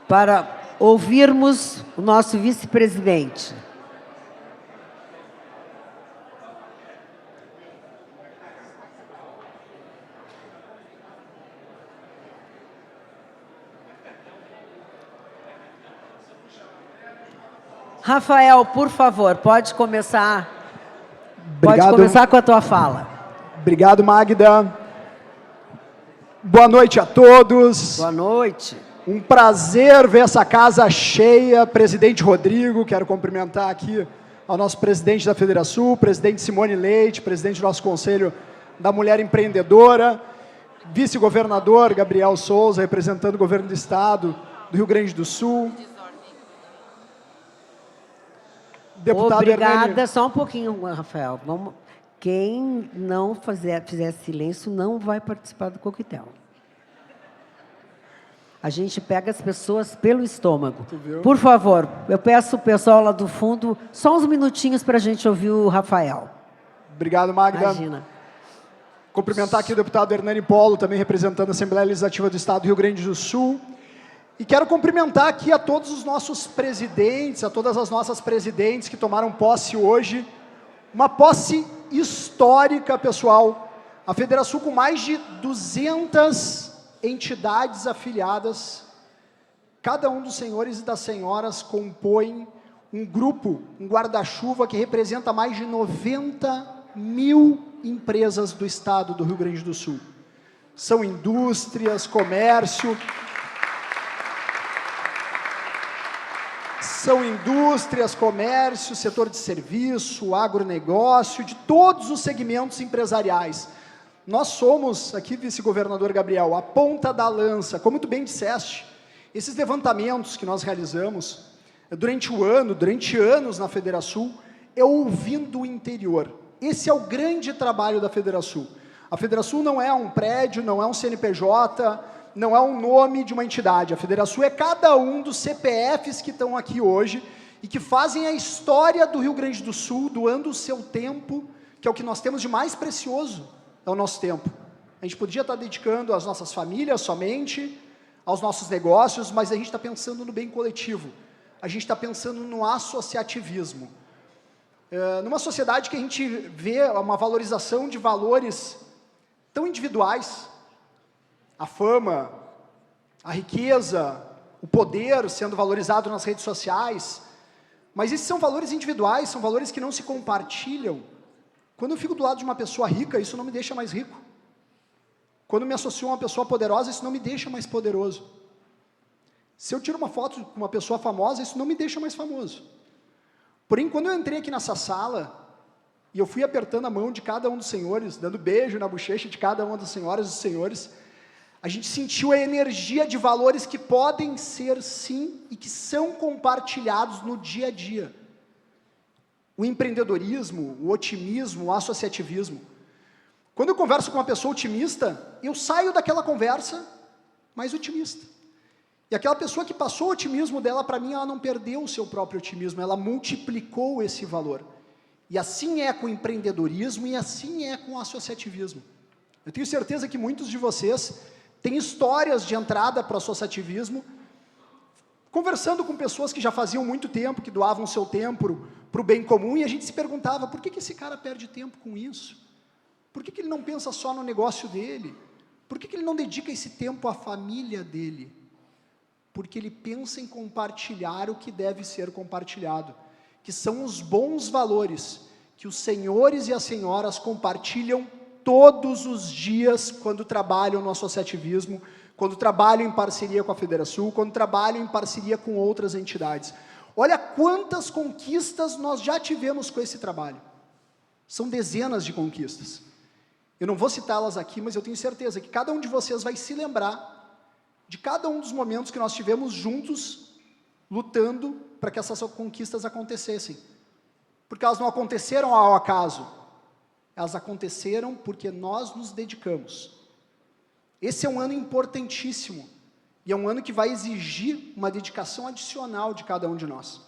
para ouvirmos o nosso vice-presidente. Rafael, por favor, pode começar. Obrigado. Pode começar com a tua fala. Obrigado, Magda. Boa noite a todos. Boa noite. Um prazer ver essa casa cheia. Presidente Rodrigo, quero cumprimentar aqui ao nosso presidente da Federação, presidente Simone Leite, presidente do nosso Conselho da Mulher Empreendedora, vice-governador Gabriel Souza, representando o governo do Estado do Rio Grande do Sul. Deputado Obrigada. Hernani. Só um pouquinho, Rafael. Vamos. Quem não fizer silêncio não vai participar do coquetel. A gente pega as pessoas pelo estômago. Por favor, eu peço o pessoal lá do fundo só uns minutinhos para a gente ouvir o Rafael. Obrigado, Magda. Imagina. Cumprimentar aqui o deputado Hernani Polo, também representando a Assembleia Legislativa do Estado do Rio Grande do Sul. E quero cumprimentar aqui a todos os nossos presidentes, a todas as nossas presidentes que tomaram posse hoje. Uma posse histórica, pessoal. A Federação com mais de 200 entidades afiliadas. Cada um dos senhores e das senhoras compõe um grupo, um guarda-chuva que representa mais de 90 mil empresas do Estado do Rio Grande do Sul. São indústrias, comércio... São indústrias, comércio, setor de serviço, agronegócio, de todos os segmentos empresariais. Nós somos, aqui, vice-governador Gabriel, a ponta da lança. Como tu bem disseste, esses levantamentos que nós realizamos durante o ano, durante anos na Federação, é ouvindo o interior. Esse é o grande trabalho da Federação. A Federação não é um prédio, não é um CNPJ, não é um nome de uma entidade. A Federação é cada um dos CPFs que estão aqui hoje e que fazem a história do Rio Grande do Sul, doando o seu tempo, que é o que nós temos de mais precioso, é o nosso tempo. A gente podia estar dedicando às nossas famílias somente, aos nossos negócios, mas a gente está pensando no bem coletivo. A gente está pensando no associativismo. Numa sociedade que a gente vê uma valorização de valores tão individuais, a fama, a riqueza, o poder sendo valorizado nas redes sociais, mas esses são valores individuais, são valores que não se compartilham. Quando eu fico do lado de uma pessoa rica, isso não me deixa mais rico. Quando me associo a uma pessoa poderosa, isso não me deixa mais poderoso. Se eu tiro uma foto com uma pessoa famosa, isso não me deixa mais famoso. Porém, quando eu entrei aqui nessa sala, e eu fui apertando a mão de cada um dos senhores, dando beijo na bochecha de cada uma das senhoras e dos senhores, a gente sentiu a energia de valores que podem ser, sim, e que são compartilhados no dia a dia. O empreendedorismo, o otimismo, o associativismo. Quando eu converso com uma pessoa otimista, eu saio daquela conversa mais otimista. E aquela pessoa que passou o otimismo dela, para mim, ela não perdeu o seu próprio otimismo, ela multiplicou esse valor. E assim é com o empreendedorismo e assim é com o associativismo. Eu tenho certeza que muitos de vocês têm histórias de entrada para o associativismo, conversando com pessoas que já faziam muito tempo, que doavam seu tempo para o bem comum, e a gente se perguntava, por que esse cara perde tempo com isso? Por que ele não pensa só no negócio dele? Por que ele não dedica esse tempo à família dele? Porque ele pensa em compartilhar o que deve ser compartilhado, que são os bons valores que os senhores e as senhoras compartilham todos os dias quando trabalham no associativismo, quando trabalham em parceria com a Federação, quando trabalham em parceria com outras entidades. Olha quantas conquistas nós já tivemos com esse trabalho. São dezenas de conquistas. Eu não vou citá-las aqui, mas eu tenho certeza que cada um de vocês vai se lembrar de cada um dos momentos que nós tivemos juntos, lutando para que essas conquistas acontecessem. Porque elas não aconteceram ao acaso. Elas aconteceram porque nós nos dedicamos. Esse é um ano importantíssimo. E é um ano que vai exigir uma dedicação adicional de cada um de nós.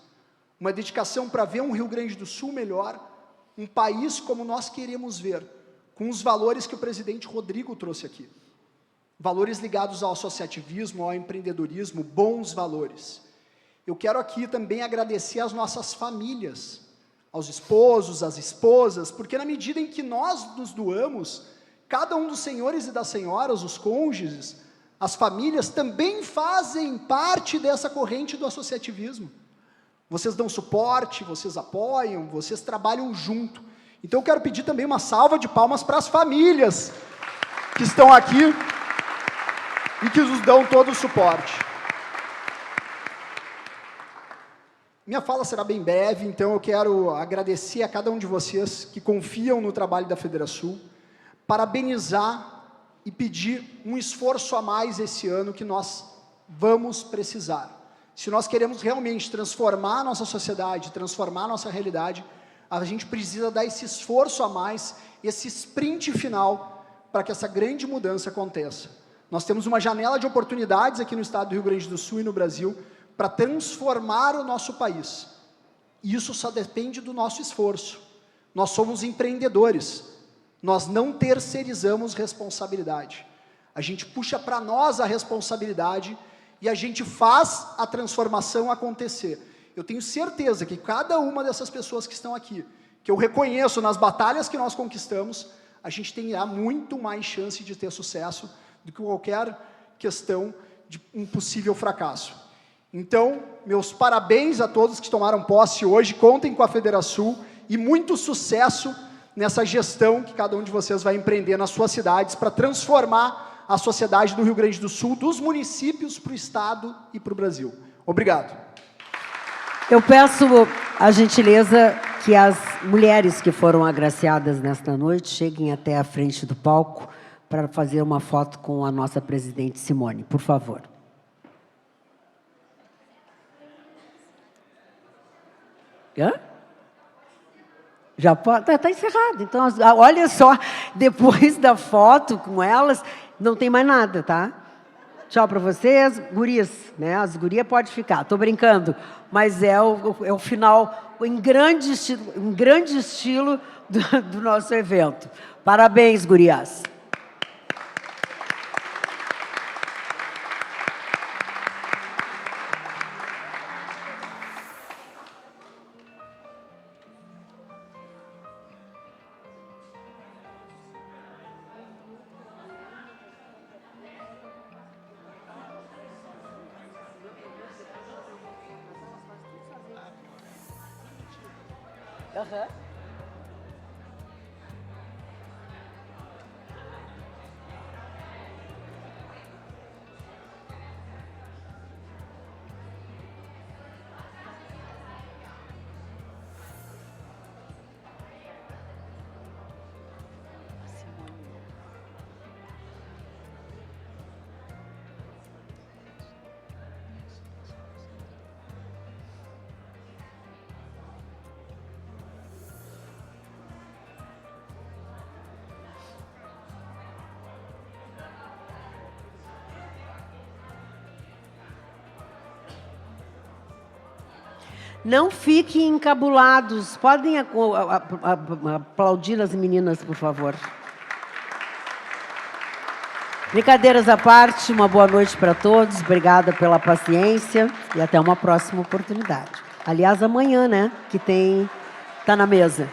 Uma dedicação para ver um Rio Grande do Sul melhor, um país como nós queremos ver, com os valores que o presidente Rodrigo trouxe aqui. Valores ligados ao associativismo, ao empreendedorismo, bons valores. Eu quero aqui também agradecer às nossas famílias, aos esposos, às esposas, porque na medida em que nós nos doamos, cada um dos senhores e das senhoras, os cônjuges, as famílias também fazem parte dessa corrente do associativismo. Vocês dão suporte, vocês apoiam, vocês trabalham junto. Então eu quero pedir também uma salva de palmas para as famílias que estão aqui e que nos dão todo o suporte. Minha fala será bem breve, então eu quero agradecer a cada um de vocês que confiam no trabalho da Federação, parabenizar e pedir um esforço a mais esse ano que nós vamos precisar. Se nós queremos realmente transformar a nossa sociedade, transformar a nossa realidade, a gente precisa dar esse esforço a mais, esse sprint final, para que essa grande mudança aconteça. Nós temos uma janela de oportunidades aqui no estado do Rio Grande do Sul e no Brasil, para transformar o nosso país. E isso só depende do nosso esforço. Nós somos empreendedores. Nós não terceirizamos responsabilidade. A gente puxa para nós a responsabilidade e a gente faz a transformação acontecer. Eu tenho certeza que cada uma dessas pessoas que estão aqui, que eu reconheço nas batalhas que nós conquistamos, a gente terá muito mais chance de ter sucesso do que qualquer questão de um possível fracasso. Então, meus parabéns a todos que tomaram posse hoje, contem com a Federação e muito sucesso nessa gestão que cada um de vocês vai empreender nas suas cidades para transformar a sociedade do Rio Grande do Sul, dos municípios para o estado e para o Brasil. Obrigado. Eu peço a gentileza que as mulheres que foram agraciadas nesta noite cheguem até a frente do palco para fazer uma foto com a nossa presidente Simone, por favor. Hã? Já pode? Está encerrado. Então, olha só, depois da foto com elas, não tem mais nada, tá? Tchau para vocês, gurias, né? As gurias podem ficar, estou brincando, mas é o final em grande estilo do nosso evento. Parabéns, gurias. Uhum. Não fiquem encabulados. Podem aplaudir as meninas, por favor. Brincadeiras à parte, uma boa noite para todos. Obrigada pela paciência e até uma próxima oportunidade. Aliás, amanhã, né, que está na mesa.